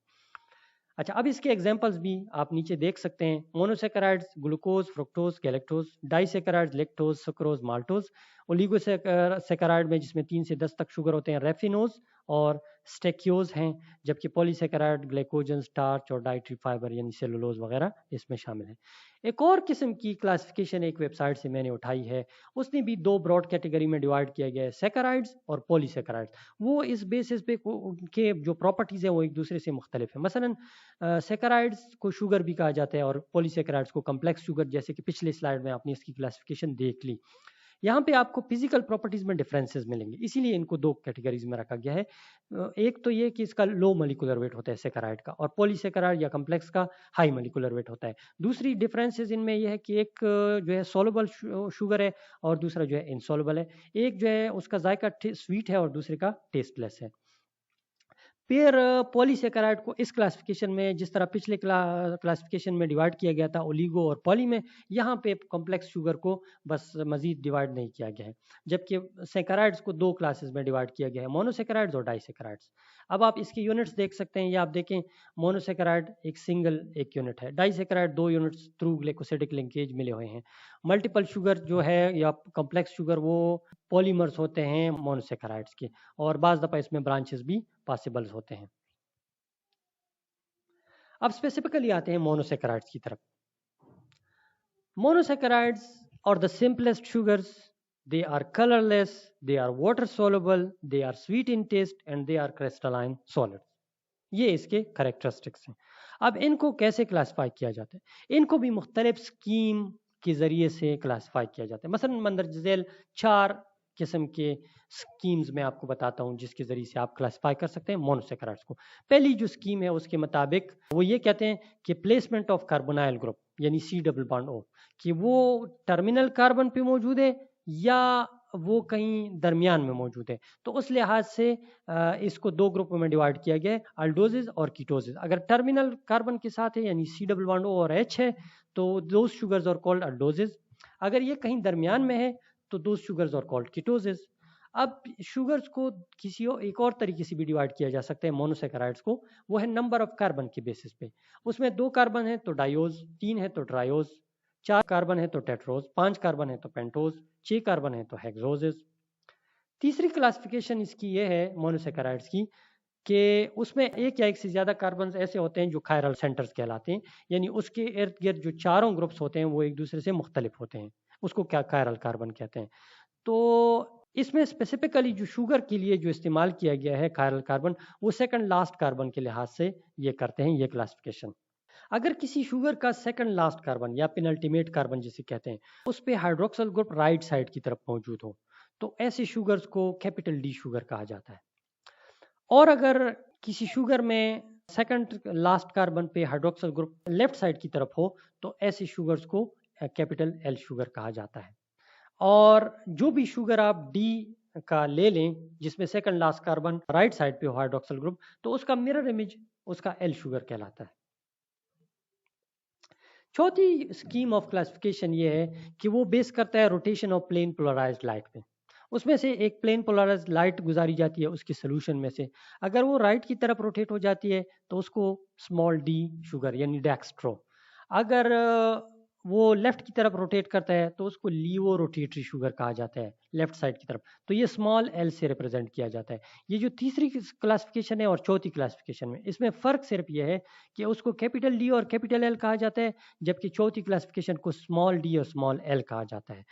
अच्छा, अब इसके एग्जांपल्स भी आप नीचे देख सकते हैं। Monosaccharides glucose, fructose, galactose, disaccharides lactose, sucrose, maltose. Oligosaccharide में जिसमें 3 से 10 तक शुगर होते हैं, रेफिनोज और स्टेक्योज हैं, जबकि पॉलीसेकेराइड ग्लाइकोजन, स्टार्च और डाइटरी फाइबर यानी सेलुलोज वगैरह इसमें शामिल हैं। एक और किस्म की क्लासिफिकेशन एक वेबसाइट से मैंने उठाई है, उसने भी दो ब्रॉड कैटेगरी में डिवाइड किया गया है, सेकेराइड्स और पॉलीसेकेराइड्स। वो इस बेसिस पे उनके जो प्रॉपर्टीज़ हैं वो एक दूसरे से मुख्तलिफ है। मसलन सेकेराइड्स को शुगर भी कहा जाता है और पॉलीसेकेराइड्स को कम्प्लेक्स शुगर, जैसे कि पिछले स्लाइड में आपने इसकी क्लासिफिकेशन देख ली। यहाँ पे आपको फिजिकल प्रॉपर्टीज में डिफरेंसेस मिलेंगे, इसीलिए इनको दो कैटेगरीज में रखा गया है। एक तो ये कि इसका लो मोलिकुलर वेट होता है सेकेराइड का, और पॉलीसेकेराइड या कम्प्लेक्स का हाई मोलिकुलर वेट होता है। दूसरी डिफरेंसेस इनमें यह है कि एक जो है सोलबल शुगर है और दूसरा जो है इनसोलबल है। एक जो है उसका जायका स्वीट है और दूसरे का टेस्टलेस है। फिर पॉलीसेकेराइड को इस क्लासिफिकेशन में, जिस तरह पिछले क्लासिफिकेशन में डिवाइड किया गया था ओलिगो और पॉली में, यहाँ पे कॉम्प्लेक्स शुगर को बस मजीद डिवाइड नहीं किया गया है, जबकि सेकेराइड्स को दो क्लासेस में डिवाइड किया गया है, मोनोसेकेराइड्स और डाइसेकेराइड्स। अब आप इसके यूनिट्स देख सकते हैं, ये आप देखें, मोनोसेकेराइड एक सिंगल एक यूनिट है, डाइसेकेराइड दो यूनिट्स थ्रू ग्लाइकोसिडिक लिंकेज मिले हुए हैं। मल्टीपल शुगर जो है या कॉम्प्लेक्स शुगर वो पॉलीमर्स होते हैं मोनोसेकेराइड्स के, और बाज़ दफ़ा इसमें ब्रांचेस भी पॉसिबल्स होते हैं। अब स्पेसिफिकली आते हैं मोनोसेकेराइड्स की तरफ। मोनोसेकेराइड्स और the simplest sugars, they are colorless, they are water soluble, they are sweet in taste and they are crystalline solids। ये इसके करेक्टरिस्टिक्स हैं। अब इनको कैसे क्लासिफाई किया जाता है? इनको भी मुख्तलिफ स्कीम के ज़रिए से क्लासिफाई किया जाता है। मसलन मंदरज झैल 4 किस्म के स्कीम्स मैं आपको बताता हूँ जिसके ज़रिए से आप क्लासिफाई कर सकते हैं मोनोसेकेराइड्स को। पहली जो स्कीम है उसके मुताबिक वो ये कहते हैं कि प्लेसमेंट ऑफ कार्बोनाइल ग्रुप यानी C+O, कि वो टर्मिनल कार्बन पे मौजूद है या वो कहीं दरमियान में मौजूद है। तो उस लिहाज से इसको दो ग्रुपों में डिवाइड किया गया है, अल्डोजेज और कीटोजेज। अगर टर्मिनल कार्बन के साथ है यानी C+O और H है तो दो शुगर्स और कॉल्ड अल्डोजेज। अगर ये कहीं दरमियान में है तो दो शुगर्स और कॉल्ड कीटोजेज। अब शुगर्स को किसी एक और तरीके से भी डिवाइड किया जा सकता है मोनोसेकेराइड्स को, वो है नंबर ऑफ कार्बन के बेसिस पे। उसमें 2 कार्बन है तो डायोज, 3 है तो ट्रायोज, 4 कार्बन है तो टेट्रोज, 5 कार्बन है तो पेंटोज, 6 कार्बन है तो हेक्सोजेज। तीसरी क्लासिफिकेशन इसकी ये है मोनोसेकेराइड्स की कि उसमें एक या एक से ज़्यादा कार्बन ऐसे होते हैं जो कायरल सेंटर्स कहलाते हैं, यानी उसके इर्द गिर्द जो चारों ग्रुप्स होते हैं वो एक दूसरे से मुख्तलिफ होते हैं, उसको क्या कायरल कार्बन कहते हैं। तो इसमें स्पेसिफिकली जो शुगर के लिए जो इस्तेमाल किया गया है कायरल कार्बन, वो सेकंड लास्ट कार्बन के लिहाज से ये करते हैं ये क्लासिफिकेशन। अगर किसी शुगर का सेकंड लास्ट कार्बन या पेनल्टीमेट कार्बन जिसे कहते हैं उस पे हाइड्रोक्सिल ग्रुप राइट साइड की तरफ मौजूद हो तो ऐसे शुगर्स को कैपिटल डी शुगर कहा जाता है। और अगर किसी शुगर में सेकंड लास्ट कार्बन पे हाइड्रोक्सिल ग्रुप लेफ्ट साइड की तरफ हो तो ऐसे शुगर्स को कैपिटल एल शुगर कहा जाता है। और जो भी शुगर आप डी का ले लें जिसमें second last carbon right side पे हो हाइड्रोक्सिल ग्रुप, तो उसका मिरर इमेज उसका एल शुगर कहलाता है। चौथी स्कीम ऑफ क्लासिफिकेशन ये है कि वो बेस करता है rotation of plane polarized light पे। उसमें से एक प्लेन पोलराइज्ड लाइट गुजारी जाती है उसकी सोल्यूशन में से, अगर वो राइट की तरफ रोटेट हो जाती है तो उसको स्मॉल डी शुगर यानी डेक्स्ट्रो, अगर वो लेफ्ट की तरफ रोटेट करता है तो उसको लीवो रोटेटरी शुगर कहा जाता है लेफ्ट साइड की तरफ, तो ये स्मॉल एल से रिप्रेजेंट किया जाता है। ये जो तीसरी क्लासिफिकेशन है और चौथी क्लासिफिकेशन में इसमें फ़र्क सिर्फ ये है कि उसको कैपिटल डी और कैपिटल एल कहा जाता है, जबकि चौथी क्लासिफिकेशन को स्मॉल डी और स्मॉल एल कहा जाता है।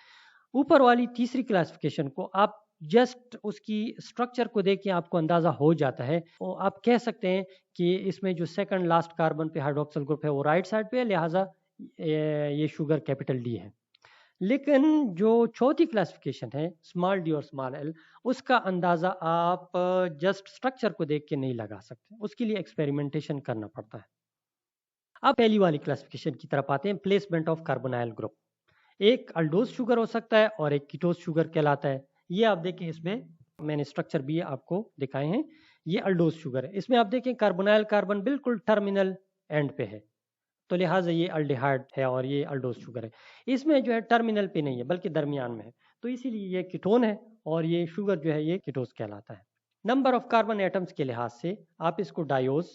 ऊपर वाली तीसरी क्लासिफिकेशन को आप जस्ट उसकी स्ट्रक्चर को देख के आपको अंदाज़ा हो जाता है, तो आप कह सकते हैं कि इसमें जो सेकंड लास्ट कार्बन पे हाइड्रोक्सिल ग्रुप है वो राइट साइड पे है, लिहाजा ये शुगर कैपिटल डी है। लेकिन जो चौथी क्लासिफिकेशन है स्मॉल डी और स्मॉल एल, उसका अंदाज़ा आप जस्ट स्ट्रक्चर को देख के नहीं लगा सकते, उसके लिए एक्सपेरिमेंटेशन करना पड़ता है। अब पहली वाली क्लासिफिकेशन की तरफ आते हैं, प्लेसमेंट ऑफ कार्बोनाइल ग्रुप। एक अल्डोज शुगर हो सकता है और एक कीटोज शुगर कहलाता है। ये आप देखें, इसमें मैंने स्ट्रक्चर भी आपको दिखाए हैं, ये अल्डोज शुगर है। इसमें आप देखें कार्बोनाइल कार्बन बिल्कुल टर्मिनल एंड पे है, तो लिहाजा ये अल्डिहाइड है और ये अल्डोज शुगर है। इसमें जो है टर्मिनल पे नहीं है बल्कि दरमियान में है, तो इसीलिए ये कीटोन है और ये शुगर जो है ये कीटोज कहलाता है। नंबर ऑफ कार्बन एटम्स के लिहाज से आप इसको डायोज,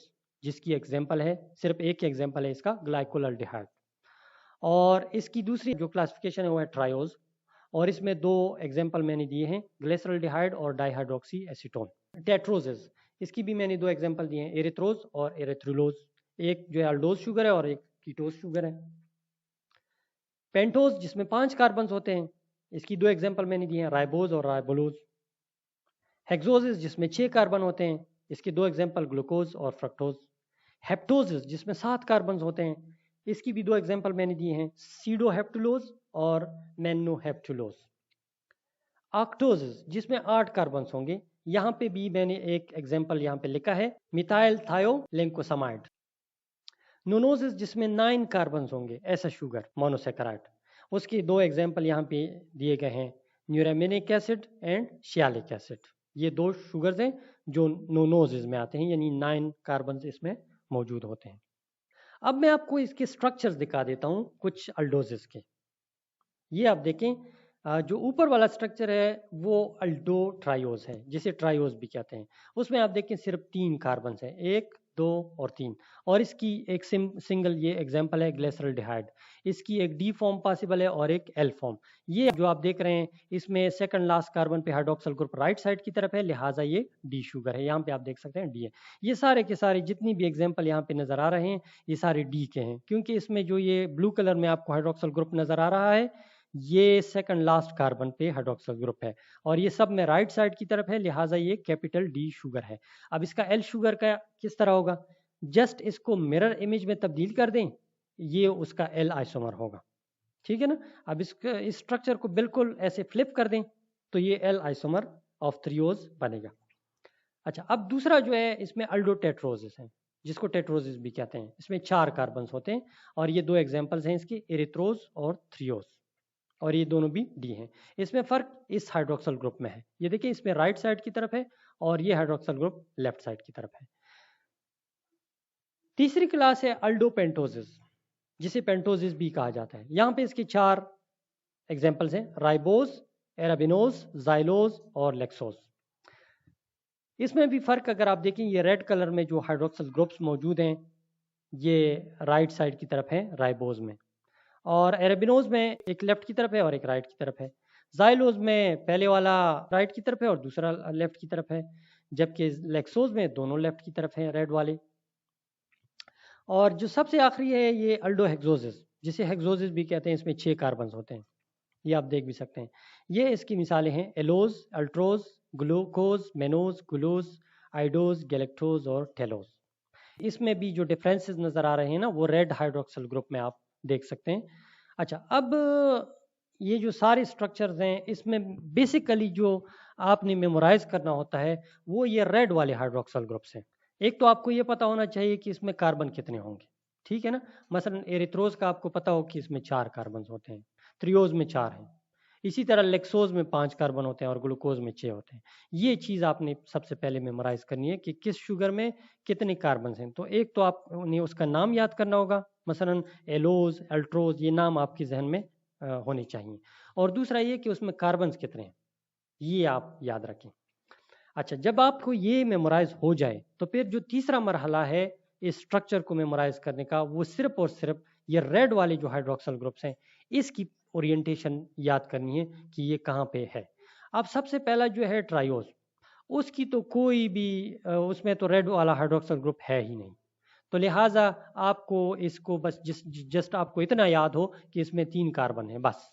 जिसकी एग्जाम्पल है, सिर्फ एक एग्जाम्पल है इसका, ग्लाइकोल अल्डिहाइड, और इसकी दूसरी जो क्लासिफिकेशन है वो है ट्रायोज, और इसमें दो एग्जाम्पल मैंने दिए हैं, ग्लिसरॉल्डिहाइड और डाइहाइड्रोक्सी एसीटोन। टेट्रोजेज, इसकी भी मैंने दो एग्जांपल दिए हैं, एरिथ्रोज और एरिथ्रुलोज। एक जो है अल्डोज शुगर है और एक कीटोज शुगर है। पेंटोज जिसमें 5 कार्बन होते हैं, इसकी दो एग्जांपल मैंने दिए हैं, राइबोज और राइबोलोज। हेक्सोसिस जिसमें 6 कार्बन होते हैं, इसके दो एग्जांपल ग्लूकोज और फ्रक्टोज। हेप्टोसिस जिसमें 7 कार्बन होते हैं, इसकी भी दो एग्जांपल मैंने दिए हैं, सीडोहेप्टुलोज और मैनोहेप्टुलोज। ऑक्टोसिस जिसमें 8 कार्बन होंगे, यहाँ पे भी मैंने एक एग्जांपल यहाँ पे लिखा है, मिथाइल थायोलेंकोसामाइड। नोनोसिस जिसमें 9 कार्बन होंगे, ऐसा शुगर मोनोसेकेराइड, उसके दो एग्जांपल यहाँ पे दिए गए हैं, न्यूरामिनिक एसिड एंड शियालिक एसिड। ये दो शुगर्स हैं जो नोनोसिस में आते हैं, यानी 9 कार्बन इसमें मौजूद होते हैं। अब मैं आपको इसके स्ट्रक्चर्स दिखा देता हूँ कुछ अल्डोसिस के। ये आप देखें, जो ऊपर वाला स्ट्रक्चर है वो अल्डो ट्रायोज है, जिसे ट्रायोज भी कहते हैं। उसमें आप देखें सिर्फ 3 कार्बन है, 1, 2 और 3। और इसकी एक सिंगल ये एग्जांपल है ग्लिसरॉल्डिहाइड। इसकी एक डी फॉर्म पॉसिबल है और एक एल फॉर्म। ये जो आप देख रहे हैं, इसमें सेकंड लास्ट कार्बन पे हाइड्रोक्सिल ग्रुप राइट साइड की तरफ है, लिहाजा ये डी शुगर है। यहाँ पे आप देख सकते हैं डी है। ये सारे के सारे जितनी भी एग्जाम्पल यहाँ पे नजर आ रहे हैं, ये सारे डी के हैं, क्योंकि इसमें जो ये ब्लू कलर में आपको हाइड्रोक्सिल ग्रुप नजर आ रहा है, ये सेकंड लास्ट कार्बन पे हाइड्रोक्सिल ग्रुप है और ये सब में राइट साइड की तरफ है, लिहाजा ये कैपिटल डी शुगर है। अब इसका एल शुगर का किस तरह होगा, जस्ट इसको मिरर इमेज में तब्दील कर दें, ये उसका एल आइसोमर होगा, ठीक है ना। अब इसका इस स्ट्रक्चर को बिल्कुल ऐसे फ्लिप कर दें तो ये एल आइसोमर ऑफ थ्रियोज बनेगा। अच्छा, अब दूसरा जो है इसमें अल्डोटेट्रोसिस है, जिसको टेट्रोसिस भी कहते हैं। इसमें 4 कार्बन होते हैं और ये दो एग्जाम्पल्स हैं इसके, एरिथ्रोज और थ्रियोज, और ये दोनों भी डी हैं। इसमें फर्क इस हाइड्रोक्सिल ग्रुप में है, ये देखिए इसमें राइट साइड की तरफ है और ये हाइड्रोक्सिल ग्रुप लेफ्ट साइड की तरफ है। तीसरी क्लास है अल्डोपेंटोसिस, जिसे पेंटोसिस भी कहा जाता है। यहाँ पे इसके 4 एग्जाम्पल्स हैं, राइबोज, एराबिनोज, जाइलोज और लेक्सोज। इसमें भी फर्क अगर आप देखें, ये रेड कलर में जो हाइड्रोक्सिल ग्रुप्स मौजूद हैं, ये राइट साइड की तरफ है राइबोज में, और एराबिनोज में एक लेफ्ट की तरफ है और एक राइट की तरफ है। जाइलोज में पहले वाला राइट की तरफ है और दूसरा लेफ्ट की तरफ है, जबकि लेक्सोज में दोनों लेफ्ट की तरफ है, रेड वाले। और जो सबसे आखिरी है ये अल्डोहेक्सोसिस, जिसे हेक्सोसिस भी कहते हैं। इसमें 6 कार्बन होते हैं, ये आप देख भी सकते हैं। ये इसकी मिसालें हैं, एलोज, अल्ट्रोज, ग्लूकोज, मेनोज, गुलोज, आइडोज, गैलेक्टोज और टेलोज। इसमें भी जो डिफरेंसेस नजर आ रहे हैं ना, वो रेड हाइड्रोक्सिल ग्रुप में आप देख सकते हैं। अच्छा, अब ये जो सारे स्ट्रक्चर्स हैं, इसमें बेसिकली जो आपने मेमोराइज करना होता है वो ये रेड वाले हाइड्रोक्सिल ग्रुप्स हैं। एक तो आपको ये पता होना चाहिए कि इसमें कार्बन कितने होंगे, ठीक है ना। मसलन एरिथ्रोज का आपको पता हो कि इसमें 4 कार्बन होते हैं, थ्रियोज में 4 हैं, इसी तरह लेक्सोज में 5 कार्बन होते हैं और ग्लूकोज में 6 होते हैं। ये चीज़ आपने सबसे पहले मेमोराइज करनी है कि किस शुगर में कितने कार्बन हैं। तो एक तो आपने उसका नाम याद करना होगा, मसलन एलोज, अल्ट्रोज, ये नाम आपके जहन में होने चाहिए। और दूसरा ये कि उसमें कार्बन कितने हैं, ये आप याद रखें। अच्छा, जब आपको ये मेमोराइज हो जाए तो फिर जो तीसरा मरहला है इस स्ट्रक्चर को मेमोराइज करने का, वो सिर्फ और सिर्फ ये रेड वाले जो हाइड्रोक्सिल ग्रुप्स हैं, इसकी ओरिएंटेशन याद करनी है कि ये कहाँ पे है। अब सबसे पहला जो है ट्रायोज, उसकी तो कोई भी उसमें तो रेड वाला हाइड्रोक्सिल ग्रुप है ही नहीं, तो लिहाजा आपको इसको बस जस्ट आपको इतना याद हो कि इसमें 3 कार्बन है बस,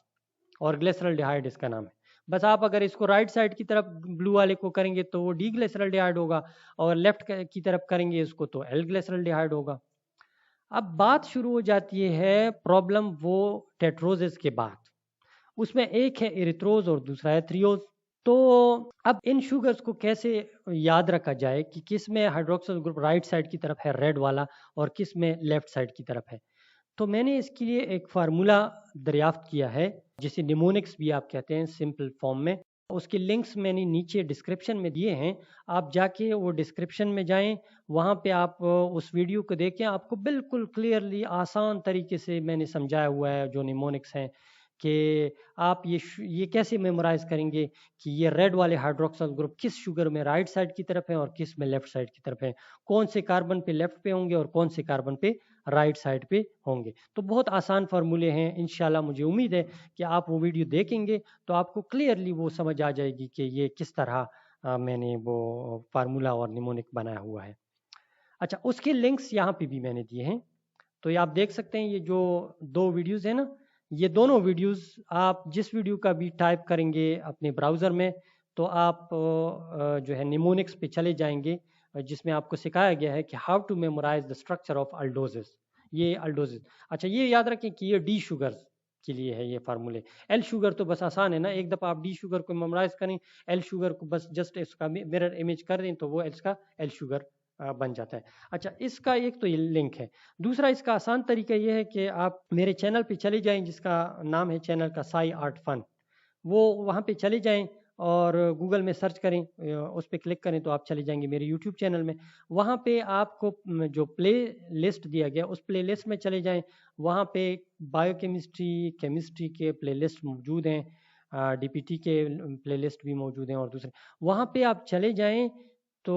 और ग्लिसरॉल्डिहाइड इसका नाम है। बस आप अगर इसको राइट साइड की तरफ ब्लू वाले को करेंगे तो वो डी ग्लिसरॉल्डिहाइड होगा, और लेफ्ट की तरफ करेंगे इसको तो एल ग्लिसरॉल्डिहाइड होगा। अब बात शुरू हो जाती है प्रॉब्लम वो टेट्रोसिस के बाद, उसमें एक है एरिथ्रोज और दूसरा है थ्रियोज। तो अब इन शुगर्स को कैसे याद रखा जाए कि किस में हाइड्रोक्सिल ग्रुप राइट साइड की तरफ है रेड वाला और किस में लेफ्ट साइड की तरफ है। तो मैंने इसके लिए एक फार्मूला दरियाफ्त किया है, जिसे निमोनिक्स भी आप कहते हैं सिंपल फॉर्म में। उसके लिंक्स मैंने नीचे डिस्क्रिप्शन में दिए हैं, आप जाके वो डिस्क्रिप्शन में जाएं, वहाँ पे आप उस वीडियो को देखें, आपको बिल्कुल क्लियरली आसान तरीके से मैंने समझाया हुआ है जो निमोनिक्स हैं, कि आप ये कैसे मेमोराइज करेंगे कि ये रेड वाले हाइड्रोक्सिल ग्रुप किस शुगर में राइट साइड की तरफ है और किस में लेफ्ट साइड की तरफ है, कौन से कार्बन पे लेफ्ट पे होंगे और कौन से कार्बन पे राइट साइड पे होंगे। तो बहुत आसान फार्मूले हैं, इंशाल्लाह मुझे उम्मीद है कि आप वो वीडियो देखेंगे तो आपको क्लियरली वो समझ आ जाएगी कि ये किस तरह मैंने वो फार्मूला और निमोनिक बनाया हुआ है। अच्छा, उसके लिंक्स यहाँ पे भी मैंने दिए हैं, तो ये आप देख सकते हैं। ये जो 2 वीडियोस हैं ना, ये दोनों वीडियोस आप जिस वीडियो का भी टाइप करेंगे अपने ब्राउज़र में, तो आप जो है निमोनिक्स पे चले जाएंगे, जिसमें आपको सिखाया गया है कि how to memorise the structure of aldoses. ये अल्डोजेस, अच्छा ये याद रखें कि ये डी शुगर्स के लिए है ये फार्मूले। एल शुगर तो बस आसान है ना, एक दफ़ा आप डी शुगर को मेमोराइज करें, एल शुगर को बस जस्ट इसका मिरर इमेज कर दें तो वो इसका एल शुगर बन जाता है। अच्छा, इसका एक तो ये लिंक है। दूसरा इसका आसान तरीका ये है कि आप मेरे चैनल पे चले जाएं, जिसका नाम है चैनल का साई आर्ट फन। वो वहाँ पे चले जाएं और गूगल में सर्च करें, उस पर क्लिक करें तो आप चले जाएंगे मेरे यूट्यूब चैनल में। वहाँ पे आपको जो प्ले लिस्ट दिया गया उस प्ले लिस्ट में चले जाएं। वहाँ पे बायोकेमिस्ट्री, केमिस्ट्री के प्ले लिस्ट मौजूद हैं, डीपीटी के प्ले लिस्ट भी मौजूद हैं और दूसरे, वहाँ पे आप चले जाएं तो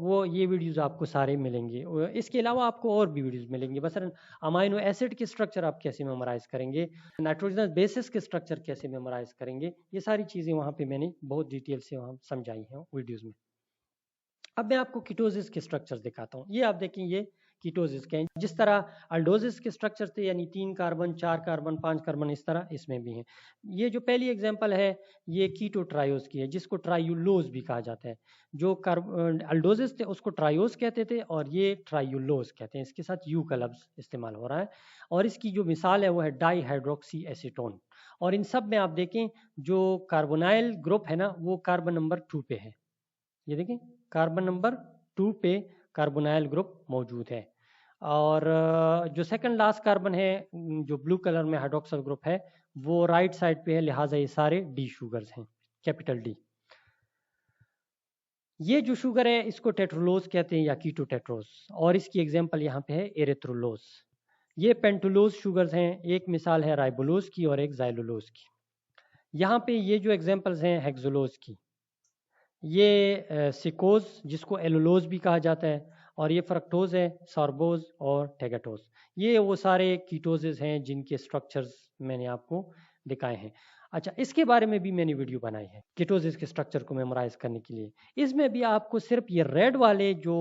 वो ये वीडियोस आपको सारे मिलेंगे। इसके अलावा आपको और भी वीडियोस मिलेंगे, मसलन अमाइनो एसिड के स्ट्रक्चर आप कैसे मेमोराइज करेंगे, नाइट्रोजनस बेसिस के स्ट्रक्चर कैसे मेमोराइज करेंगे, ये सारी चीज़ें वहाँ पे मैंने बहुत डिटेल से वहाँ समझाई हैं वीडियोस में। अब मैं आपको कीटोसिस के स्ट्रक्चर्स दिखाता हूँ। ये आप देखें, ये कीटोसिस के हैं। जिस तरह अल्डोसिस के स्ट्रक्चर थे, यानी 3 कार्बन, 4 कार्बन, 5 कार्बन, इस तरह इसमें भी हैं। ये जो पहली एग्जांपल है ये कीटो ट्रायोस की है, जिसको ट्रायुलोज भी कहा जाता है। जो अल्डोसिस थे उसको ट्रायोस कहते थे और ये ट्रायुलोज कहते हैं। इसके साथ यू का लफ्ज़ इस्तेमाल हो रहा है। और इसकी जो मिसाल है वो है डाई हाइड्रोक्सी एसीटोन। और इन सब में आप देखें जो कार्बोनाइल ग्रुप है ना, वो कार्बन नंबर 2 पे है। ये देखें, कार्बन नंबर 2 पे कार्बोनाइल ग्रुप मौजूद है। और जो सेकंड लास्ट कार्बन है, जो ब्लू कलर में हाइड्रोक्सल ग्रुप है, वो राइट साइड पे है, लिहाजा ये सारे डी शुगर्स हैं, कैपिटल डी। ये जो शुगर है इसको टेट्रोलोज कहते हैं या कीटो टेट्रोज, और इसकी एग्जांपल यहाँ पे है एरिथ्रोलोज। ये पेंटुलोज शुगर्स हैं, एक मिसाल है राइबोलोज की और एक जाइलोलोज की। यहाँ पे ये जो एग्जांपल्स हैं हेक्सोलोज की, ये सिकोज जिसको एलोलोज भी कहा जाता है, और ये फ्रक्टोज है, सॉर्बोज और टेगाटोज। ये वो सारे कीटोजेस हैं जिनके स्ट्रक्चर्स मैंने आपको दिखाए हैं। अच्छा, इसके बारे में भी मैंने वीडियो बनाई है कीटोजेस के स्ट्रक्चर को मेमोराइज करने के लिए। इसमें भी आपको सिर्फ ये रेड वाले जो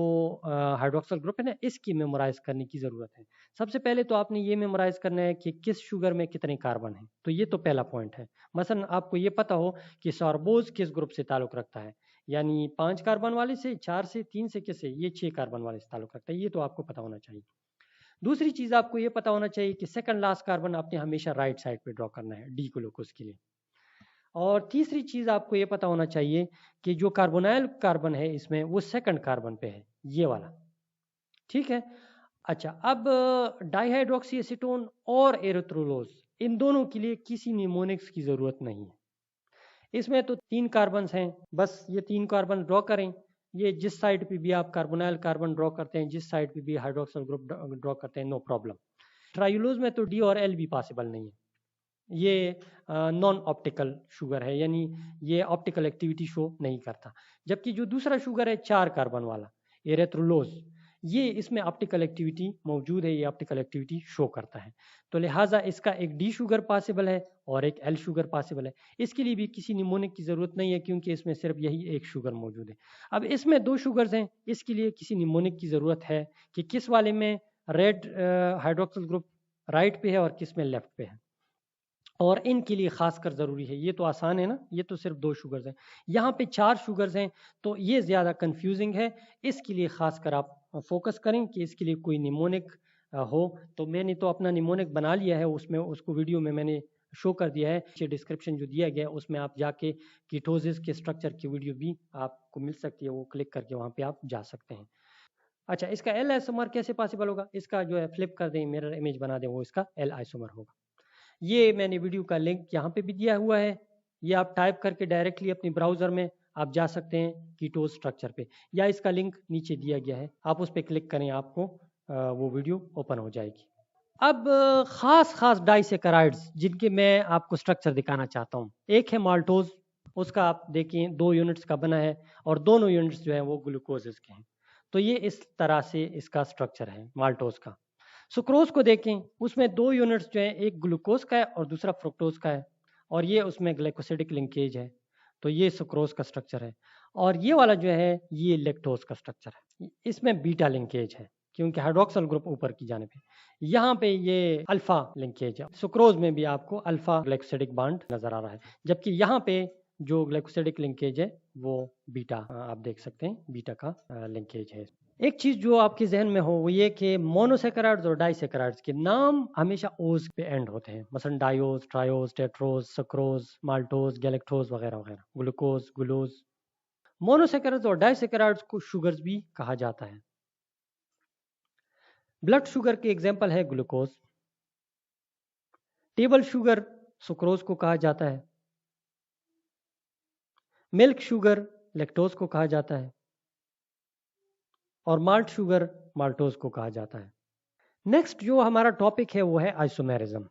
हाइड्रोक्सल ग्रुप है ना, इसकी मेमोराइज करने की ज़रूरत है। सबसे पहले तो आपने ये मेमोराइज करना है कि किस शुगर में कितने कार्बन हैं, तो ये तो पहला पॉइंट है। मसलन आपको ये पता हो कि सॉर्बोज किस ग्रुप से ताल्लुक़ रखता है, यानी 5 कार्बन वाले से, 4 से, 3 से, किससे, ये 6 कार्बन वाले से ताल्लुक़ रखता है। ये तो आपको पता होना चाहिए। दूसरी चीज़ आपको ये पता होना चाहिए कि सेकंड लास्ट कार्बन आपने हमेशा राइट साइड पे ड्रॉ करना है डी ग्लूकोज के लिए। और तीसरी चीज़ आपको ये पता होना चाहिए कि जो कार्बोनाइल कार्बन है इसमें, वो सेकंड कार्बन पे है, ये वाला। ठीक है। अच्छा, अब डाइहाइड्रोक्सी एसीटोन और एरिथ्रोलोज, इन दोनों के लिए किसी निमोनिक्स की ज़रूरत नहीं है। इसमें तो 3 कार्बन्स हैं, बस ये 3 कार्बन ड्रॉ करें। ये जिस साइड पे भी आप कार्बोनाइल कार्बन ड्रॉ करते हैं, जिस साइड पे भी हाइड्रोक्सल ग्रुप ड्रॉ करते हैं, नो प्रॉब्लम। ट्रायुलोज में तो डी और एल भी पॉसिबल नहीं है। ये नॉन ऑप्टिकल शुगर है, यानी ये ऑप्टिकल एक्टिविटी शो नहीं करता। जबकि जो दूसरा शुगर है 4 कार्बन वाला एरेथ्रोलोज, ये इसमें ऑप्टिकल एक्टिविटी मौजूद है, ये ऑप्टिकल एक्टिविटी शो करता है। तो लिहाजा इसका एक डी शुगर पॉसिबल है और एक एल शुगर पॉसिबल है। इसके लिए भी किसी निमोनिक की ज़रूरत नहीं है, क्योंकि इसमें सिर्फ यही एक शुगर मौजूद है। अब इसमें 2 शुगर्स हैं, इसके लिए किसी निमोनिक की ज़रूरत है कि किस वाले में रेड हाइड्रोक्सल ग्रुप राइट पे है और किस में लेफ्ट पे है, और इनके लिए खासकर ज़रूरी है। ये तो आसान है ना, ये तो सिर्फ 2 शुगर्स हैं, यहाँ पे 4 शुगर्स हैं, तो ये ज़्यादा कंफ्यूजिंग है। इसके लिए खासकर आप फोकस करें कि इसके लिए कोई निमोनिक हो। तो मैंने तो अपना निमोनिक बना लिया है, उसमें उसको वीडियो में मैंने शो कर दिया है। नीचे डिस्क्रिप्शन जो दिया गया है उसमें आप जाके कीटोसिस के स्ट्रक्चर की वीडियो भी आपको मिल सकती है, वो क्लिक करके वहाँ पे आप जा सकते हैं। अच्छा, इसका एल आइसोमर कैसे पॉसिबल होगा? इसका जो है फ्लिप कर दें, मिरर इमेज बना दें, वो इसका एल आइसोमर होगा। ये मैंने वीडियो का लिंक यहाँ पे भी दिया हुआ है, ये आप टाइप करके डायरेक्टली अपनी ब्राउज़र में आप जा सकते हैं कीटोज स्ट्रक्चर पे, या इसका लिंक नीचे दिया गया है, आप उस पर क्लिक करें, आपको वो वीडियो ओपन हो जाएगी। अब ख़ास डाइसेकेराइड्स जिनके मैं आपको स्ट्रक्चर दिखाना चाहता हूँ। एक है माल्टोज, उसका आप देखें 2 यूनिट्स का बना है और दोनों यूनिट्स जो हैं वो ग्लूकोजेस के हैं। तो ये इस तरह से इसका स्ट्रक्चर है माल्टोज का। सुक्रोज को देखें, उसमें 2 यूनिट्स जो हैं, एक ग्लूकोज का है और दूसरा फ्रुक्टोज का है, और ये उसमें ग्लाइकोसिडिक लिंकेज है। तो ये सुक्रोज का स्ट्रक्चर है। और ये वाला जो है ये लैक्टोज का स्ट्रक्चर है। इसमें बीटा लिंकेज है क्योंकि हाइड्रोक्सल ग्रुप ऊपर की जाने पे। यहाँ पे ये अल्फा लिंकेज है। सुक्रोज में भी आपको अल्फा ग्लाइकोसिडिक बॉन्ड नजर आ रहा है, जबकि यहाँ पे जो ग्लाइकोसिडिक लिंकेज है वो बीटा, आप देख सकते हैं बीटा का लिंकेज है। एक चीज जो आपके जहन में हो वो ये कि मोनोसैकेराइड्स और डाइसैकेराइड्स के नाम हमेशा ओज पे एंड होते हैं, मसलन diose, triose, tetrose, sucrose, maltose, galactose वगैरह वगैरह, ग्लूकोज, ग्लूकोज। मोनोसैकेराइड्स और डाइसैकेराइड्स को शुगर्स भी कहा जाता है। ब्लड शुगर के एग्जाम्पल है ग्लूकोज। टेबल शुगर सुक्रोज को कहा जाता है। मिल्क शुगर लैक्टोज को कहा जाता है और माल्ट शुगर माल्टोज को कहा जाता है। नेक्स्ट जो हमारा टॉपिक है वो है आइसोमेरिज्म।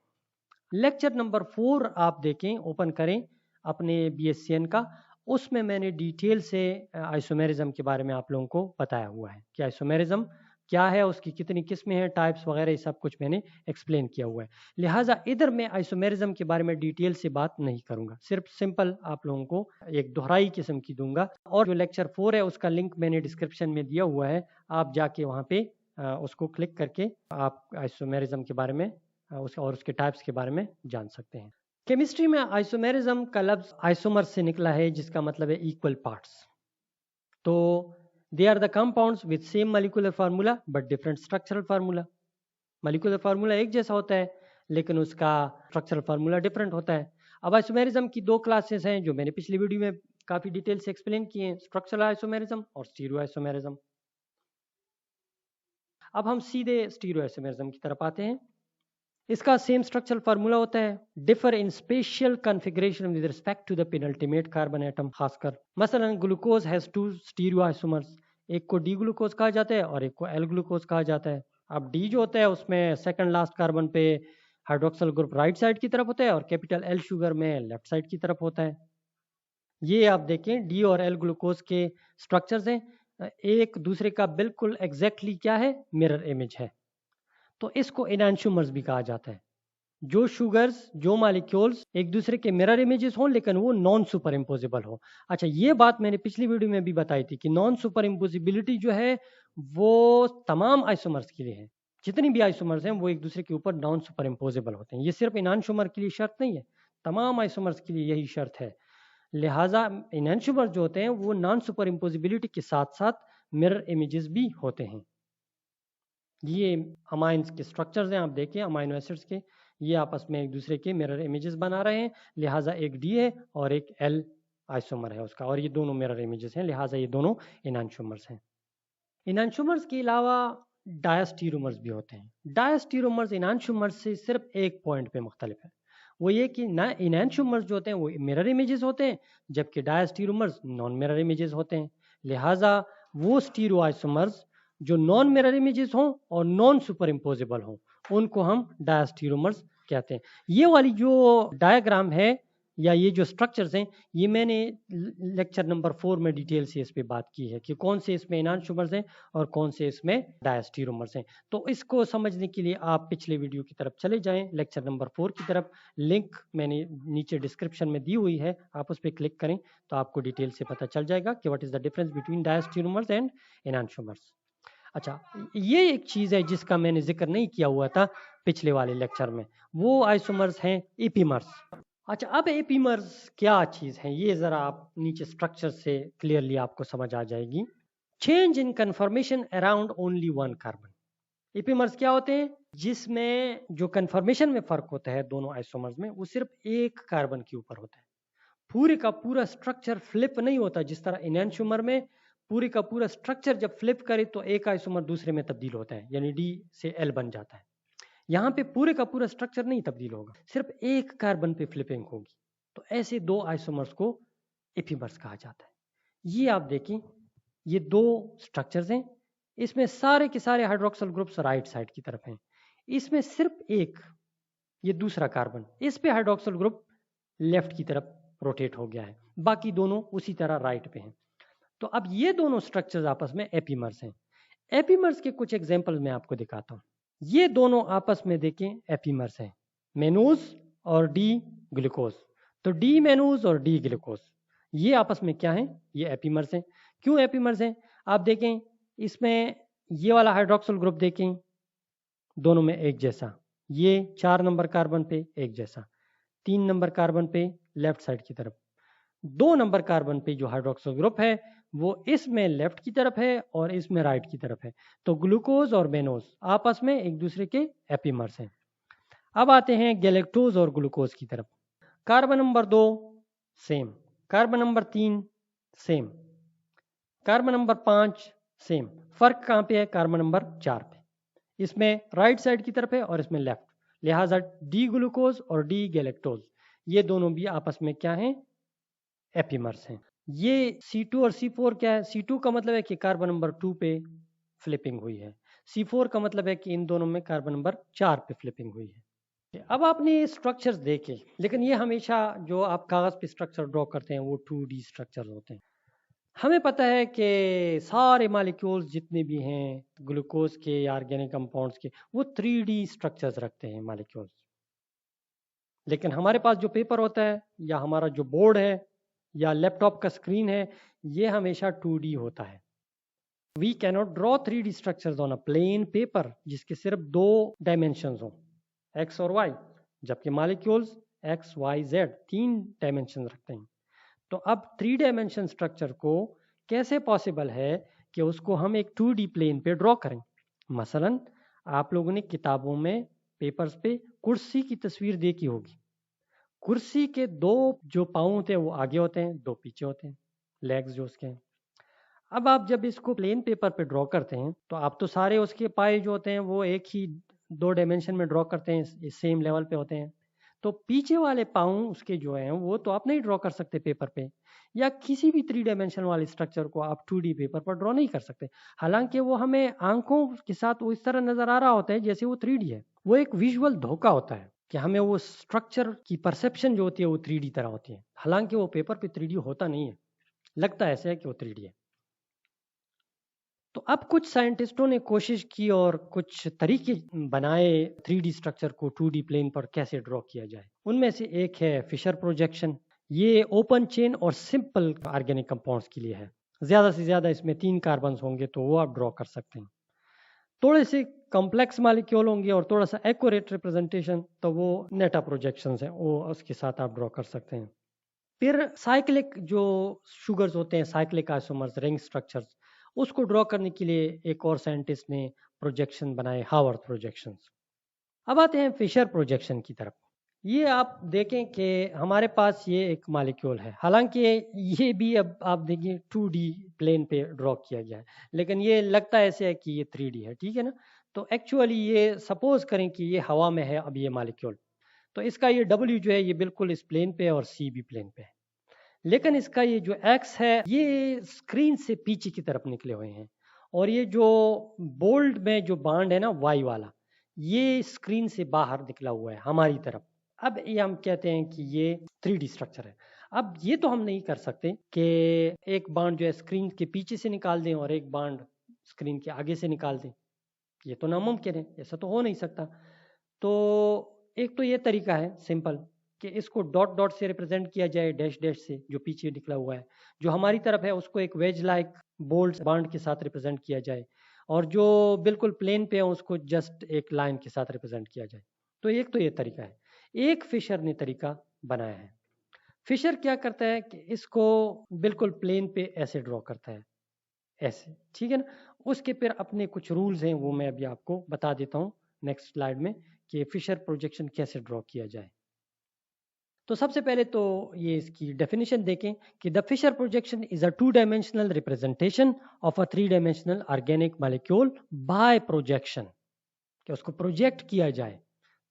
लेक्चर नंबर 4 आप देखें, ओपन करें अपने BSCN का, उसमें मैंने डिटेल से आइसोमेरिज्म के बारे में आप लोगों को बताया हुआ है कि आइसोमेरिज्म क्या है, उसकी कितनी किस्में हैं, टाइप्स वगैरह, ये सब कुछ मैंने एक्सप्लेन किया हुआ है। लिहाजा इधर मैं आइसोमेरिज्म के बारे में डिटेल से बात नहीं करूंगा, सिर्फ सिंपल आप लोगों को एक दोहराई किस्म की दूंगा। और जो लेक्चर 4 है उसका लिंक मैंने डिस्क्रिप्शन में दिया हुआ है, आप जाके वहाँ पे उसको क्लिक करके आप आइसोमेरिज्म के बारे में और उसके टाइप्स के बारे में जान सकते हैं। केमिस्ट्री में आइसोमेरिज्म का लफ्ज आइसोमर से निकला है, जिसका मतलब है इक्वल पार्ट्स। तो they are the compounds with same molecular formula but different structural formula. Molecular formula एक जैसा होता है लेकिन उसका स्ट्रक्चरल फार्मूला डिफरेंट होता है। अब आइसोमेरिज्म की 2 क्लासेस हैं जो मैंने पिछली वीडियो में काफी डिटेल से एक्सप्लेन किए हैं, स्ट्रक्चरल आइसोमेरिज्म और स्टीरियो आइसोमेरिज्म। अब हम सीधे स्टीरियो आइसोमेरिज्म की तरफ आते हैं। इसका सेम स्ट्रक्चरल फार्मूला होता है, differ in special configuration with respect to the penultimate carbon atom. खासकर मसलन ग्लूकोज हैज 2 स्टीरियो आइसोमर्स, एक को डी ग्लूकोज कहा जाता है और एक को एल ग्लूकोज कहा जाता है। अब डी जो होता है उसमें सेकंड लास्ट कार्बन पे हाइड्रोक्सल ग्रुप राइट साइड की तरफ होता है और कैपिटल एल शुगर में लेफ्ट साइड की तरफ होता है। ये आप देखें डी और एल ग्लूकोज के स्ट्रक्चर्स हैं, एक दूसरे का बिल्कुल एग्जैक्टली क्या है, मिरर इमेज है। तो इसको एनांशुमर्स भी कहा जाता है। जो शुगर्स, जो मॉलिक्यूल्स एक दूसरे के मिरर इमेजेस हों लेकिन वो नॉन सुपर इम्पोजिबल हो। अच्छा, ये बात मैंने पिछली वीडियो में भी बताई थी कि नॉन सुपर इम्पोजिबिलिटी जो है वो तमाम आइसोमर्स के लिए है। जितनी भी आइसोमर्स हैं वो एक दूसरे के ऊपर नॉन सुपर इम्पोजिबल होते हैं। ये सिर्फ एनांशुमर के लिए शर्त नहीं है, तमाम आइसोमर्स के लिए यही शर्त है। लिहाजा एनांशुमर जो होते हैं वो नॉन सुपर इम्पोजिबिलिटी के साथ साथ मिरर इमेजेस भी होते हैं। ये अमाइंस के स्ट्रक्चर्स हैं, आप देखें अमाइनो एसिड्स के, ये आपस में एक दूसरे के मिरर इमेजेस बना रहे हैं। लिहाजा एक डी है और एक एल आइसोमर है उसका, और ये दोनों मिरर इमेजेस हैं, लिहाजा ये दोनों एनांशुमर्स हैं। एनांशुमर्स के अलावा डायस्टीरोमर्स भी होते हैं। डायस्टीरोमर्स एनांशुमर्स से सिर्फ एक पॉइंट पे मुख्तलिफ है, वो ये कि ना एनांशुमर्स जो होते हैं वो मिरर इमेजेस होते हैं जबकि डायस्टीरोमर्स नॉन मिरर इमेजेस होते हैं। लिहाजा वो स्टीरो आइसोमर्स जो नॉन मिरर इमेजेस हों और नॉन सुपर इम्पोजिबल हों उनको हम डायस्टीरोमर्स कहते हैं। ये वाली जो डायग्राम है या ये जो स्ट्रक्चर्स हैं ये मैंने लेक्चर नंबर 4 में डिटेल से इस पे बात की है कि कौन से इसमें एनांशुमर्स हैं और कौन से इसमें डायस्टीरोमर्स हैं। तो इसको समझने के लिए आप पिछले वीडियो की तरफ चले जाएं, लेक्चर नंबर 4 की तरफ। लिंक मैंने नीचे डिस्क्रिप्शन में दी हुई है, आप उस पर क्लिक करें तो आपको डिटेल से पता चल जाएगा कि what is the difference between diastereomers and enantiomers. अच्छा, ये एक चीज है जिसका मैंने जिक्र नहीं किया हुआ था पिछले वाले लेक्चर में, वो आइसोमर्स हैं एपीमर्स। अच्छा, अब एपीमर्स क्या चीज है ये जरा आप नीचे स्ट्रक्चर से क्लियरली आपको समझ आ जाएगी। Change in conformation around only 1 carbon. Epimers क्या होते हैं, जिसमें जो कन्फर्मेशन में फर्क होता है दोनों आइसोमर्स में वो सिर्फ एक कार्बन के ऊपर होता है। पूरे का पूरा स्ट्रक्चर फ्लिप नहीं होता, जिस तरह एनांशुमर में पूरे का पूरा स्ट्रक्चर जब फ्लिप करे तो एक आइसोमर दूसरे में तब्दील होता है, यानी डी से एल बन जाता है। यहाँ पे पूरे का पूरा स्ट्रक्चर नहीं तब्दील होगा, सिर्फ एक कार्बन पे फ्लिपिंग होगी। तो ऐसे 2 आइसोमर्स को एपीमर्स कहा जाता है। ये आप देखें, ये 2 स्ट्रक्चर्स हैं, इसमें सारे के सारे हाइड्रोक्सल ग्रुप्स राइट साइड की तरफ हैं। इसमें सिर्फ एक, ये दूसरा कार्बन, इस पे हाइड्रोक्सल ग्रुप लेफ्ट की तरफ रोटेट हो गया है, बाकी दोनों उसी तरह राइट पे हैं। तो अब ये दोनों स्ट्रक्चर्स आपस में एपीमर्स हैं। एपीमर्स के कुछ एग्जांपल मैं आपको दिखाता हूँ। ये दोनों आपस में देखें एपीमर्स हैं, मेनूज और डी ग्लूकोज। तो डी मेनूज और डी ग्लूकोज ये आपस में क्या है, ये एपीमर्स हैं। क्यों एपीमर्स हैं? आप देखें इसमें ये वाला हाइड्रोक्सिल ग्रुप देखें, दोनों में एक जैसा, ये 4 नंबर कार्बन पे एक जैसा, 3 नंबर कार्बन पे लेफ्ट साइड की तरफ, 2 नंबर कार्बन पे जो हाइड्रोक्सिल ग्रुप है वो इसमें लेफ्ट की तरफ है और इसमें राइट की तरफ है। तो ग्लूकोज और बेनोज आपस में एक दूसरे के एपीमर्स हैं। अब आते हैं गैलेक्टोज और ग्लूकोज की तरफ। Carbon number 2 same, carbon number 3 same, carbon number 5 same. फर्क कहाँ पे है? कार्बन नंबर 4 पे। इसमें राइट साइड की तरफ है और इसमें लेफ्ट, लिहाजा डी ग्लूकोज और डी गैलेक्टोज ये दोनों भी आपस में क्या हैं? एपीमर्स हैं। ये C2 और C4 क्या है? C2 का मतलब है कि कार्बन नंबर 2 पे फ्लिपिंग हुई है, C4 का मतलब है कि इन दोनों में कार्बन नंबर 4 पे फ्लिपिंग हुई है। अब आपने ये स्ट्रक्चर्स देखे, लेकिन ये हमेशा जो आप कागज पे स्ट्रक्चर ड्रॉ करते हैं वो 2D स्ट्रक्चर होते हैं। हमें पता है कि सारे मॉलिक्यूल्स जितने भी हैं ग्लूकोज के या ऑर्गेनिक कंपाउंड्स के, वो 3D स्ट्रक्चर्स रखते हैं मॉलिक्यूल्स। लेकिन हमारे पास जो पेपर होता है या हमारा जो बोर्ड है या लैपटॉप का स्क्रीन है, ये हमेशा 2D होता है। We cannot draw 3D structures on a plane paper जिसके सिर्फ 2 डायमेंशंस हो, एक्स और वाई, जबकि molecules X Y Z 3 dimension रखते हैं। तो अब 3 डायमेंशन स्ट्रक्चर को कैसे पॉसिबल है कि उसको हम एक 2D प्लेन पे ड्रॉ करें? मसलन आप लोगों ने किताबों में पेपर्स पे कुर्सी की तस्वीर देखी होगी। कुर्सी के 2 जो पाँव होते हैं वो आगे होते हैं, 2 पीछे होते हैं, लेग्स जो उसके हैं। अब आप जब इसको प्लेन पेपर पे ड्रॉ करते हैं तो आप तो सारे उसके पाए जो होते हैं वो एक ही 2 डायमेंशन में ड्रॉ करते हैं, सेम लेवल पे होते हैं। तो पीछे वाले पाँव उसके जो हैं वो तो आप नहीं ड्रॉ कर सकते पेपर पे, या किसी भी 3 डायमेंशन वाले स्ट्रक्चर को आप 2D पेपर पर ड्रॉ नहीं कर सकते। हालांकि वो हमें आंखों के साथ वो इस तरह नजर आ रहा होता है जैसे वो 3D है। वो एक विजुअल धोखा होता है कि हमें वो स्ट्रक्चर की परसेप्शन जो होती है वो 3D तरह होती है, हालांकि वो पेपर पे 3D होता नहीं है, लगता ऐसे है कि वो 3D है। तो अब कुछ साइंटिस्टों ने कोशिश की और कुछ तरीके बनाए 3D स्ट्रक्चर को 2D प्लेन पर कैसे ड्रॉ किया जाए। उनमें से एक है फिशर प्रोजेक्शन। ये ओपन चेन और सिंपल ऑर्गेनिक कंपाउंड्स के लिए है। ज़्यादा से ज़्यादा इसमें 3 कार्बन होंगे तो वो आप ड्रॉ कर सकते हैं। थोड़े से कॉम्प्लेक्स मॉलिक्यूल होंगे और थोड़ा सा एक्यूरेट रिप्रेजेंटेशन तो वो नेटा प्रोजेक्शंस हैं, वो उसके साथ आप ड्रॉ कर सकते हैं। फिर साइक्लिक जो शुगर्स होते हैं, साइक्लिक आइसोमर्स, रिंग स्ट्रक्चर्स, उसको ड्रॉ करने के लिए एक और साइंटिस्ट ने प्रोजेक्शन बनाए, हावर्थ प्रोजेक्शंस। अब आते हैं फिशर प्रोजेक्शन की तरफ। ये आप देखें कि हमारे पास ये एक मॉलिक्यूल है, हालांकि ये भी अब आप देखिए 2D प्लेन पे ड्रॉ किया गया है, लेकिन ये लगता ऐसे है कि ये 3D है, ठीक है ना। तो एक्चुअली ये सपोज करें कि ये हवा में है अब ये मॉलिक्यूल, तो इसका ये W जो है ये बिल्कुल इस प्लेन पे है और C भी प्लेन पे है। लेकिन इसका ये जो एक्स है ये स्क्रीन से पीछे की तरफ निकले हुए हैं, और ये जो बोल्ड में जो बांड है ना वाई वाला, ये स्क्रीन से बाहर निकला हुआ है हमारी तरफ। अब ये हम कहते हैं कि ये 3D स्ट्रक्चर है। अब ये तो हम नहीं कर सकते कि एक बांड जो है स्क्रीन के पीछे से निकाल दें और एक बांड स्क्रीन के आगे से निकाल दें, ये तो नामुमकिन है, ऐसा तो हो नहीं सकता। तो एक तो ये तरीका है सिंपल कि इसको डॉट डॉट से रिप्रेजेंट किया जाए, डैश डैश से, जो पीछे निकला हुआ है। जो हमारी तरफ है उसको एक वेज लाइक बोल्ट बांड के साथ रिप्रेजेंट किया जाए, और जो बिल्कुल प्लेन पे है उसको जस्ट एक लाइन के साथ रिप्रेजेंट किया जाए। तो एक तो ये तरीका है। एक फिशर ने तरीका बनाया है। फिशर क्या करता है कि इसको बिल्कुल प्लेन पे ऐसे ड्रॉ करता है, ऐसे, ठीक है ना। उसके फिर अपने कुछ रूल्स हैं, वो मैं अभी आपको बता देता हूँ नेक्स्ट स्लाइड में कि फिशर प्रोजेक्शन कैसे ड्रॉ किया जाए। तो सबसे पहले तो ये इसकी डेफिनेशन देखें कि the Fischer projection is a 2 dimensional representation of a 3 dimensional organic molecule by projection, कि उसको प्रोजेक्ट किया जाए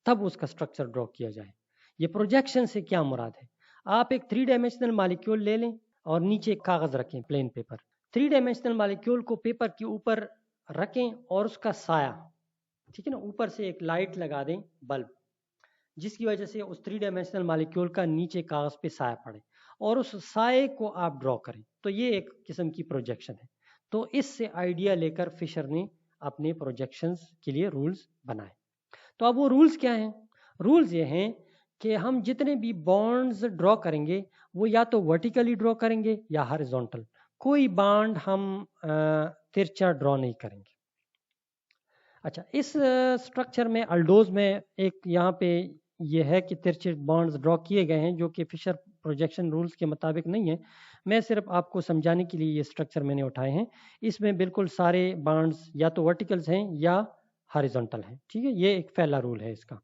तब उसका स्ट्रक्चर ड्रॉ किया जाए। ये प्रोजेक्शन से क्या मुराद है? आप एक 3 डायमेंशनल मॉलिक्यूल ले लें और नीचे कागज रखें, प्लेन पेपर। 3 डायमेंशनल मॉलिक्यूल को पेपर के ऊपर रखें और उसका साया, ठीक है ना, ऊपर से एक लाइट लगा दें, बल्ब, जिसकी वजह से उस 3 डायमेंशनल मॉलिक्यूल का नीचे कागज पे साया पड़े और उस साये को आप ड्रॉ करें। तो ये एक किस्म की प्रोजेक्शन है। तो इससे आइडिया लेकर फिशर ने अपने प्रोजेक्शंस के लिए रूल्स बनाए। तो अब वो रूल्स क्या हैं? रूल्स ये हैं कि हम जितने भी बॉन्ड्स ड्रॉ करेंगे वो या तो वर्टिकली ड्रॉ करेंगे या हॉरिजॉन्टल, कोई बॉन्ड हम तिरछा ड्रॉ नहीं करेंगे। अच्छा, इस स्ट्रक्चर में अल्डोज में एक यहाँ पे ये है कि तिरछे बॉन्ड्स ड्रॉ किए गए हैं जो कि फिशर प्रोजेक्शन रूल्स के मुताबिक नहीं है। मैं सिर्फ आपको समझाने के लिए ये स्ट्रक्चर मैंने उठाए हैं। इसमें बिल्कुल सारे बॉन्ड्स या तो वर्टिकल्स हैं या हॉरिजॉन्टल हैं, ठीक है। ये एक पहला रूल है इसका।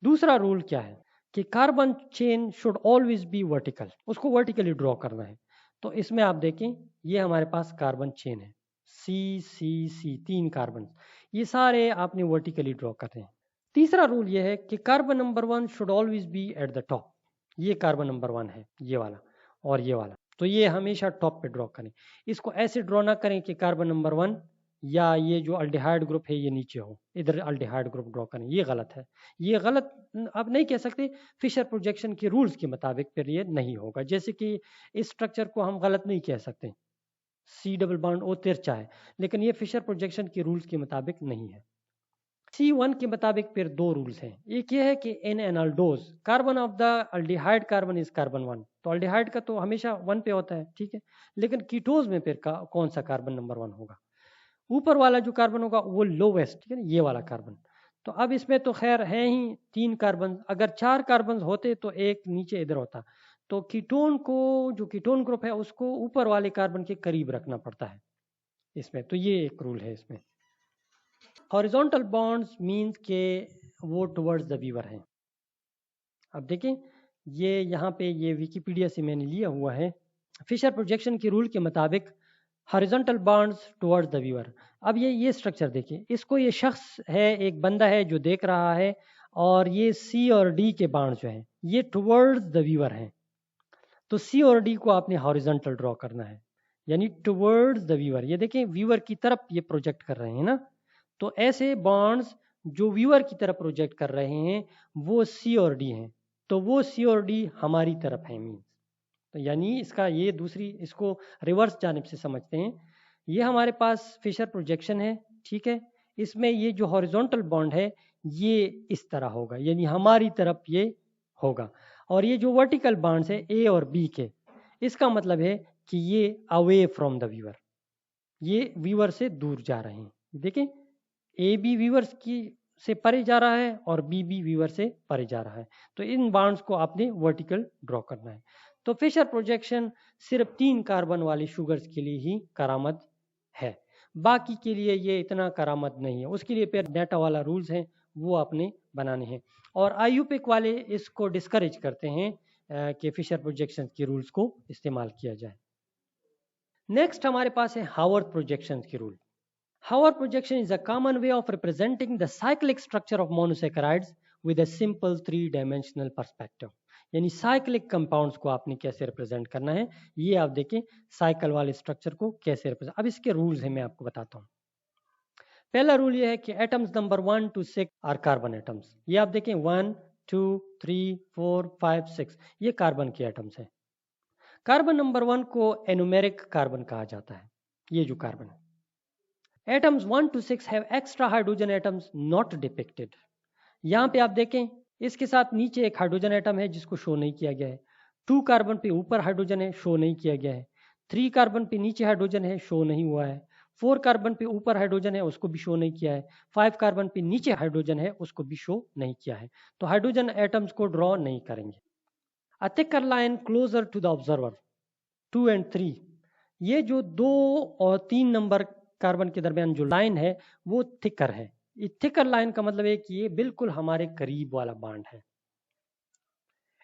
दूसरा रूल क्या है कि carbon chain should always be vertical, उसको वर्टिकली ड्रॉ करना है। तो इसमें आप देखें ये हमारे पास कार्बन चेन है, सी सी सी, 3 कार्बन, ये सारे आपने वर्टिकली ड्रॉ करने हैं। तीसरा रूल ये है कि carbon number 1 should always be at the top. ये कार्बन नंबर 1 है, ये वाला और ये वाला, तो ये हमेशा टॉप पे ड्रॉ करें। इसको ऐसे ड्रॉ ना करें कि कार्बन नंबर 1 या ये जो अल्डिहाइड ग्रुप है ये नीचे हो, इधर अल्डिहाइड ग्रुप ड्रॉ करें, ये गलत है। ये गलत आप नहीं कह सकते, फिशर प्रोजेक्शन के रूल्स के मुताबिक फिर ये नहीं होगा। जैसे कि इस स्ट्रक्चर को हम गलत नहीं कह सकते, सी डबल बॉन्ड ओ तिरछा है, लेकिन ये फिशर प्रोजेक्शन के रूल्स के मुताबिक नहीं है। C1 के मुताबिक फिर 2 रूल्स हैं। एक ये है कि in an aldose carbon of the aldehyde carbon is carbon 1, तो अल्डिहाइड का तो हमेशा 1 पे होता है, ठीक है। लेकिन कीटोज में फिर कौन सा कार्बन नंबर 1 होगा? ऊपर वाला जो कार्बन होगा वो लोवेस्ट, ठीक है, ये वाला कार्बन। तो अब इसमें तो खैर है ही 3 कार्बन, अगर 4 कार्बन होते तो एक नीचे इधर होता। तो कीटोन को, जो कीटोन ग्रुप है उसको ऊपर वाले कार्बन के करीब रखना पड़ता है इसमें, तो ये एक रूल है इसमें। हॉरिजॉन्टल बॉन्ड्स मीन्स के वो टुवर्ड्स द वीवर हैं। अब देखें ये यहाँ पे ये विकिपीडिया से मैंने लिया हुआ है। फिशर प्रोजेक्शन के रूल के मुताबिक horizontal bonds towards the viewer. अब ये स्ट्रक्चर देखिए, इसको ये शख्स है, एक बंदा है जो देख रहा है, और ये सी और डी के बॉन्ड्स जो हैं ये टुवर्ड्स द व्यूअर हैं। तो सी और डी को आपने हॉरिजॉन्टल ड्रॉ करना है, यानी टुवर्ड्स द व्यूअर। ये देखें व्यूअर की तरफ ये प्रोजेक्ट कर रहे हैं ना, तो ऐसे बॉन्ड्स जो व्यूअर की तरफ प्रोजेक्ट कर रहे हैं वो सी और डी हैं, तो वो सी और डी हमारी तरफ है मीन्स। तो यानी इसका ये दूसरी, इसको रिवर्स जानिब से समझते हैं। ये हमारे पास फिशर प्रोजेक्शन है, ठीक है। इसमें ये जो हॉरिजॉन्टल बॉन्ड है ये इस तरह होगा, यानी हमारी तरफ ये होगा। और ये जो वर्टिकल बॉन्ड्स है ए और बी के, इसका मतलब है कि ये अवे फ्रॉम द व्यूअर, ये व्यूअर से दूर जा रहे हैं। देखें ए बी व्यूअर्स की से परे जा रहा है और बी बी व्यूअर से परे जा रहा है, तो इन बॉन्ड्स को आपने वर्टिकल ड्रॉ करना है। तो फिशर प्रोजेक्शन सिर्फ 3 कार्बन वाली शुगर्स के लिए ही करामद है, बाकी के लिए ये इतना करामद नहीं है। उसके लिए फिर नेटा वाला रूल्स हैं वो आपने बनाने हैं, और आईयूपिक वाले इसको डिस्करेज करते हैं कि फिशर प्रोजेक्शन के रूल्स को इस्तेमाल किया जाए। नेक्स्ट हमारे पास है हावर्थ प्रोजेक्शन के rule. Howard projection is a common way of representing the cyclic structure of monosaccharides with a simple 3-dimensional perspective। यानी साइक्लिक कंपाउंड्स को आपने कैसे रिप्रेजेंट करना है, ये आप देखें साइकिल वाले स्ट्रक्चर को कैसे रिप्रेजेंट। अब इसके रूल्स हैं, मैं आपको बताता हूँ। पहला रूल ये है कि atoms number 1 to 6 are carbon atoms. ये आप देखें 1 2 3 4 5 6 ये कार्बन के एटम्स हैं। कार्बन नंबर 1 को एनुमेरिक कार्बन कहा जाता है, ये जो कार्बन है। Atoms 1 to 6 have extra hydrogen atoms not depicted। यहाँ पे आप देखें इसके साथ नीचे एक हाइड्रोजन एटम है जिसको शो नहीं किया गया है। 2 कार्बन पे ऊपर हाइड्रोजन है, शो नहीं किया गया है। 3 कार्बन पे नीचे हाइड्रोजन है, शो नहीं हुआ है। 4 कार्बन पे ऊपर हाइड्रोजन है, उसको भी शो नहीं किया है। 5 कार्बन पे नीचे हाइड्रोजन है, उसको भी शो नहीं किया है। तो हाइड्रोजन एटम्स को ड्रॉ नहीं करेंगे। A thicker line closer to the observer 2 and 3, ये जो 2 और 3 नंबर कार्बन के दरमियान जो लाइन है वो थिकर है। ये थिकर लाइन का मतलब है कि ये बिल्कुल हमारे करीब वाला बॉन्ड है।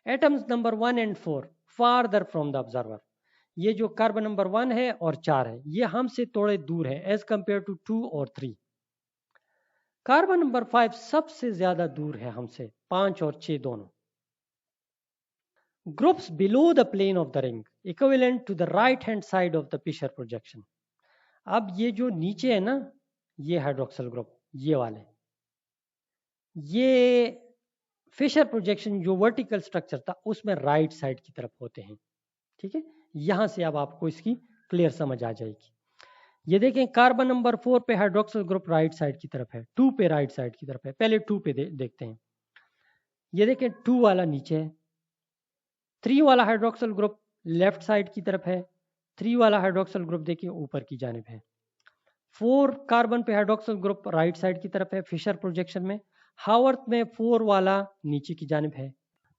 Atoms number 1 and 4 फारदर from the observer, ये जो कार्बन नंबर 1 है और 4 है ये हमसे थोड़े दूर है एज कंपेयर टू 2 और 3। कार्बन नंबर 5 सबसे ज्यादा दूर है हमसे, 5 और 6 दोनों। Groups below the plane of the ring equivalent to the right hand side of the Fischer projection. अब ये जो नीचे है ना, ये हाइड्रोक्सिल ग्रुप, ये वाले, ये फिशर प्रोजेक्शन जो वर्टिकल स्ट्रक्चर था उसमें राइट साइड की तरफ होते हैं, ठीक है। यहां से अब आपको इसकी क्लियर समझ आ जाएगी। ये देखें कार्बन नंबर 4 पे हाइड्रोक्सिल ग्रुप राइट साइड की तरफ है, 2 पे राइट साइड की तरफ है। पहले 2 पे देखते हैं। ये देखें 2 वाला नीचे है, 3 वाला हाइड्रोक्सिल ग्रुप लेफ्ट साइड की तरफ है, 3 वाला हाइड्रोक्सिल ग्रुप देखिए ऊपर की जानिब है, 4 कार्बन पे हाइड्रोक्सिल ग्रुप राइट साइड की तरफ है फिशर प्रोजेक्शन में, हावर्थ में 4 वाला नीचे की जानिब है।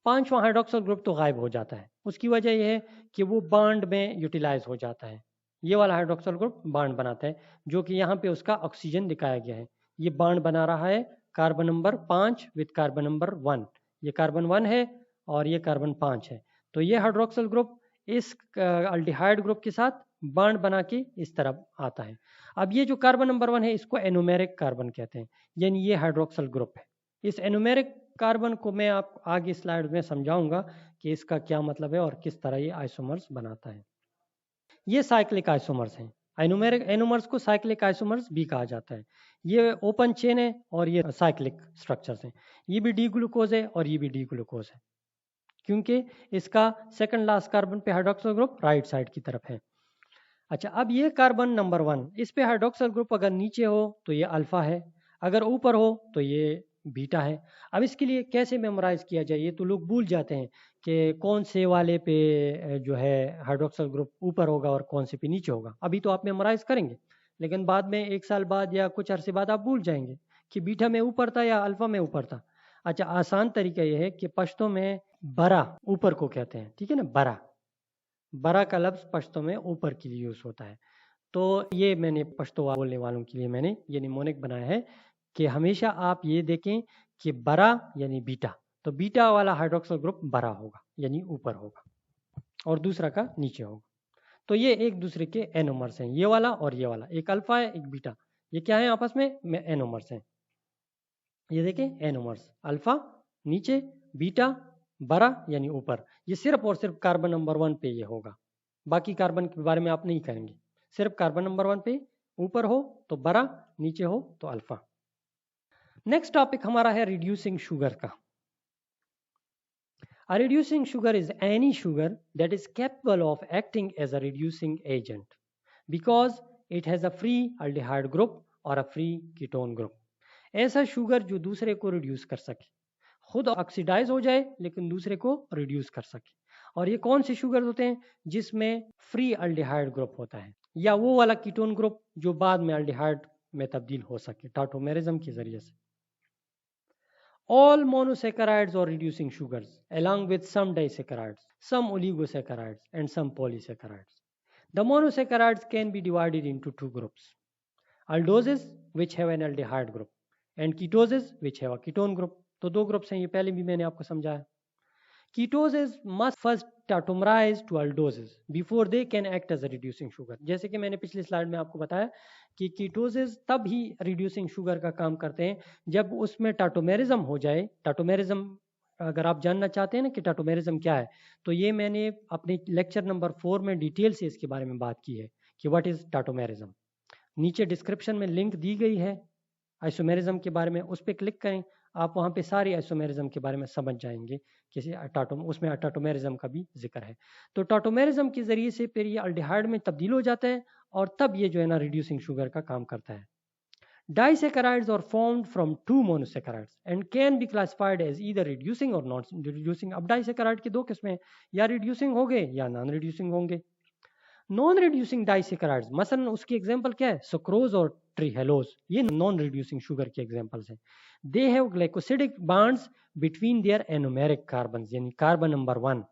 5वां हाइड्रोक्सिल ग्रुप तो गायब हो जाता है, उसकी वजह यह है कि वो बांड में यूटिलाइज हो जाता है। ये वाला हाइड्रोक्सिल ग्रुप बांड बनाता है, जो कि यहाँ पे उसका ऑक्सीजन दिखाया गया है। ये बांड बना रहा है carbon number 5 with carbon number 1। ये कार्बन 1 है और ये कार्बन 5 है। तो ये हाइड्रोक्सिल ग्रुप इस अल्डिहाइड ग्रुप के साथ बांड बना के इस तरफ आता है। अब ये जो कार्बन नंबर 1 है इसको एनोमेरिक कार्बन कहते हैं, यानी ये हाइड्रोक्सिल ग्रुप है। इस एनोमेरिक कार्बन को मैं आप आगे स्लाइड में समझाऊंगा कि इसका क्या मतलब है और किस तरह ये आइसोमर्स बनाता है। ये साइक्लिक आइसोमर्स हैं। एनोमेरिक एनोमर्स को साइक्लिक आइसोमर्स भी कहा जाता है। ये ओपन चेन है और ये साइक्लिक स्ट्रक्चर्स हैं। ये भी डी ग्लूकोज है और ये भी डी ग्लूकोज है, क्योंकि इसका सेकंड लास्ट कार्बन पे हाइड्रोक्सिल ग्रुप राइट साइड की तरफ है। अच्छा, अब ये कार्बन नंबर 1, इस पे हाइड्रोक्सिल ग्रुप अगर नीचे हो तो ये अल्फा है, अगर ऊपर हो तो ये बीटा है। अब इसके लिए कैसे मेमोराइज किया जाए, ये तो लोग भूल जाते हैं कि कौन से वाले पे जो है हाइड्रोक्सिल ग्रुप ऊपर होगा और कौन से पे नीचे होगा। अभी तो आप मेमोराइज करेंगे, लेकिन बाद में 1 साल बाद या कुछ अरसे बाद आप भूल जाएंगे कि बीटा में ऊपर था या अल्फा में ऊपर था। अच्छा, आसान तरीका यह है कि पश्तो में बरा ऊपर को कहते हैं, ठीक है ना, बरा बरा का लफ्ज़ पश्तो में ऊपर के लिए यूज़ होता है। तो ये मैंने पश्तो बोलने वालों के लिए मैंने ये निमोनिक बनाया है कि हमेशा आप ये देखें कि बरा यानी बीटा, तो बीटा वाला हाइड्रोक्सिल ग्रुप बरा होगा यानी ऊपर होगा और दूसरा का नीचे होगा। तो ये एक दूसरे के एनोमर्स हैं, ये वाला और ये वाला, एक अल्फा है एक बीटा, ये क्या है आपस में एनोमर्स हैं। ये देखें एनोमर्स, अल्फा नीचे, बीटा बरा यानी ऊपर। ये सिर्फ और सिर्फ कार्बन नंबर 1 पे ये होगा, बाकी कार्बन के बारे में आप नहीं करेंगे। सिर्फ कार्बन नंबर 1 पे ऊपर हो तो बरा, नीचे हो तो अल्फा। नेक्स्ट टॉपिक हमारा है रिड्यूसिंग शुगर का। A reducing sugar is any sugar that is capable of acting as a reducing agent because it has a free aldehyde group or a free ketone group. ऐसा sugar जो दूसरे को reduce कर सके, खुद oxidise हो जाए लेकिन दूसरे को रिड्यूस कर सके। और ये कौन से शुगर होते हैं? जिसमें फ्री अल्डिहाइड ग्रुप होता है, या वो वाला कीटोन ग्रुप जो बाद में अल्डिहाइड में तब्दील हो सके टाटोमेरिज्म के जरिए से। All monosaccharides or reducing sugars along with some disaccharides, some oligosaccharides and some polysaccharides. The monosaccharides can be divided into 2 groups: aldoses which have an aldehyde group and ketoses which have a ketone group. तो 2 groups हैं, ये पहले भी मैंने आपको समझाया। Ketoses must first tautomerize to aldoses before they can act as a reducing sugar. जैसे कि मैंने पिछली स्लाइड में आपको बताया कि कीटोजेस तब ही रिड्यूसिंग शुगर का काम करते हैं जब उसमें टाटोमेरिज्म हो जाए। टाटोमेरिज्म अगर आप जानना चाहते हैं ना कि टाटोमेरिज्म क्या है, तो ये मैंने अपने लेक्चर नंबर 4 में डिटेल से इसके बारे में बात की है कि व्हाट इज़ टाटोमेरिज्म। नीचे डिस्क्रिप्शन में लिंक दी गई है आइसोमेरिज्म के बारे में, उस पर क्लिक करें, आप वहाँ पे सारी आइसोमेरिज्म के बारे में समझ जाएंगे। किसी उसमें टाटोमेरिज्म का भी जिक्र है। तो टाटोमेरिज्म के जरिए से फिर ये अल्डिहाइड में तब्दील हो जाता है और तब ये जो है ना रिड्यूसिंग शुगर का काम करता है। Disaccharides are formed from 2 monosaccharides and can be classified as either reducing or non reducing. अब डाइसेकेराइड की 2 किस्में, या रिड्यूसिंग होंगे या नॉन रिड्यूसिंग होंगे। नॉन रिड्यूसिंग डाइसेकेराइड्स मसलन उसकी एग्जांपल क्या है? सुक्रोज और ट्रीहेलोज, ये नॉन रिड्यूसिंग शुगर के एग्जांपल्स हैं। They have glycosidic bonds between their anomeric carbon, यानी कार्बन नंबर 1,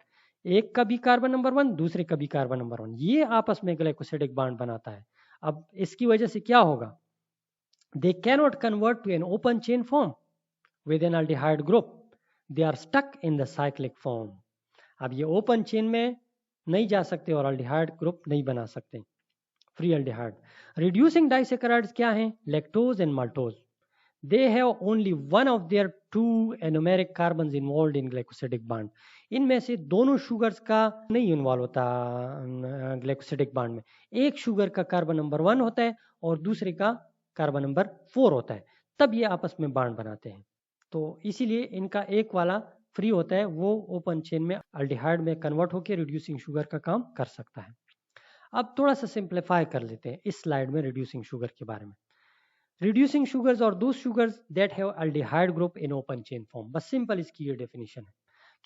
एक का भी कार्बन नंबर 1 दूसरे का भी कार्बन नंबर 1, ये आपस में ग्लाइकोसिडिक बॉन्ड बनाता है। अब इसकी वजह से क्या होगा? They cannot convert to an open chain form with an aldehyde group. They are stuck in the cyclic form. अब ये ओपन चेन में नहीं जा सकते और अल्डिहाइड ग्रुप नहीं बना सकते, फ्री अल्डिहाइड। रिड्यूसिंग डाइसेकेराइड्स क्या हैं? Lactose and maltose. They have only one of their 2 anomeric carbons involved in glycosidic bond. इनमें से दोनों शुगर्स का नहीं इन्वॉल्व होता ग्लाइकोसिडिक बॉन्ड में। एक शुगर का कार्बन नंबर 1 होता है और दूसरे का कार्बन नंबर 4 होता है, तब ये आपस में बॉन्ड बनाते हैं। तो इसीलिए इनका एक वाला फ्री होता है, वो ओपन चेन में अल्डिहाइड में कन्वर्ट होकर रिड्यूसिंग शुगर का काम कर सकता है। अब थोड़ा सा सिंप्लीफाई कर लेते हैं इस स्लाइड में रिड्यूसिंग शुगर के बारे में। रिड्यूसिंग शुगर्स और those sugars that have aldehyde group in open chain form. बस सिंपल इसकी ये डेफिनेशन है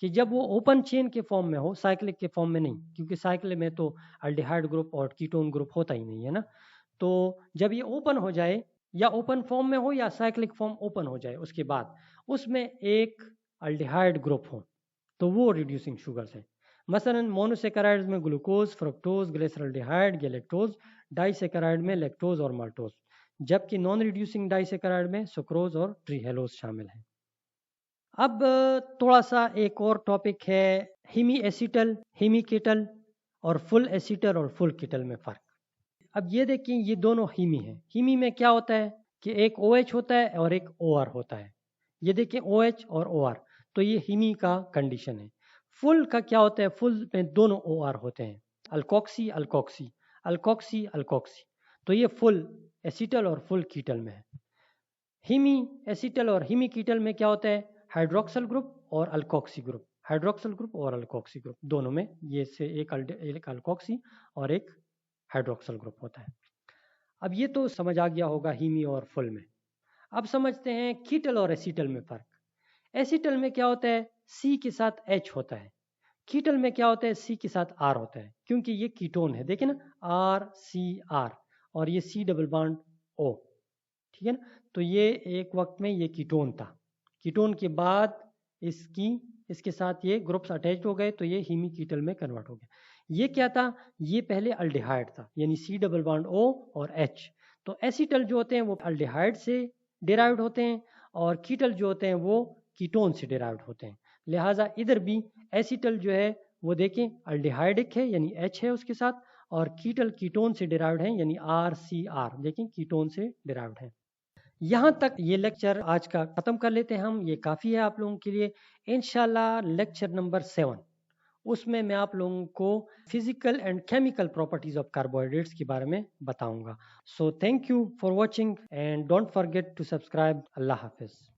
कि जब वो ओपन चेन के फॉर्म में हो, साइक्लिक के फॉर्म में नहीं, क्योंकि साइक्लिक में तो अल्डिहाइड ग्रुप और कीटोन ग्रुप होता ही नहीं है ना। तो जब ये ओपन हो जाए, या ओपन फॉर्म में हो या साइक्लिक फॉर्म ओपन हो जाए, उसके बाद उसमें एक अल्डिहाइड ग्रुप हो, तो वो रिड्यूसिंग शुगर्स है। मसलन मोनोसेकेराइड्स में glucose, fructose, glyceraldehyde, galactose, disaccharide में लैक्टोज और माल्टोज, जबकि नॉन रिड्यूसिंग डाइसेकेराइड में सुक्रोज और ट्रीहेलोज शामिल है। अब थोड़ा सा एक और टॉपिक है, हिमी एसिटल, हिमी कीटल और फुल एसिटल और फुल कीटल में फ़र्क। अब ये देखिए, ये दोनों हिमी है। हिमी में क्या होता है कि एक OH होता है और एक OR होता है। ये देखिए OH और OR, तो ये हिमी का कंडीशन है। फुल का क्या होता है, फुल में दोनों OR होते हैं, अल्कोक्सी अल्कोक्सी, अल्कोक्सी अल्कोक्सी, तो ये फुल एसिटल और फुल कीटल में है। हिमी एसिटल और हिमी कीटल में क्या होता है, हाइड्रोक्सल ग्रुप और अल्कोक्सी ग्रुप, हाइड्रोक्सल ग्रुप और अल्कोक्सी ग्रुप, दोनों में ये से एक अल्कोक्सी और एक हाइड्रोक्सल ग्रुप होता है। अब ये तो समझ आ गया होगा हिमी और फुल में। अब समझते हैं कीटल और एसिटल में फ़र्क। एसिटल में क्या होता है, C के साथ H होता है। कीटल में क्या होता है, C के साथ R होता है, क्योंकि ये कीटोन है, देखिए ना, RCR, और ये C डबल बॉन्ड O, ठीक है ना। तो ये एक वक्त में ये कीटोन था, कीटोन के बाद इसके साथ ये ग्रुप्स अटैच हो गए, तो ये हिमी कीटल में कन्वर्ट हो गया। ये क्या था, ये पहले अल्डिहाइड था, यानी C डबल बॉन्ड O और H। तो एसिटल जो होते हैं वो अल्डिहाइड से डिराइव्ड होते हैं, और कीटल जो होते हैं वो कीटोन से डिराइव्ड होते हैं। लिहाजा इधर भी एसिटल जो है वो देखें अल्डिहाइडिक है, यानी H है उसके साथ, और कीटल कीटोन से डिराइव्ड है, यानी RCR, देखें कीटोन से डिराइव्ड है। यहाँ तक ये लेक्चर आज का ख़त्म कर लेते हैं हम, ये काफ़ी है आप लोगों के लिए। इंशाल्लाह लेक्चर नंबर 7, उसमें मैं आप लोगों को physical and chemical properties of carbohydrates के बारे में बताऊंगा। So thank you for watching and don't forget to subscribe. Allah हाफिज़।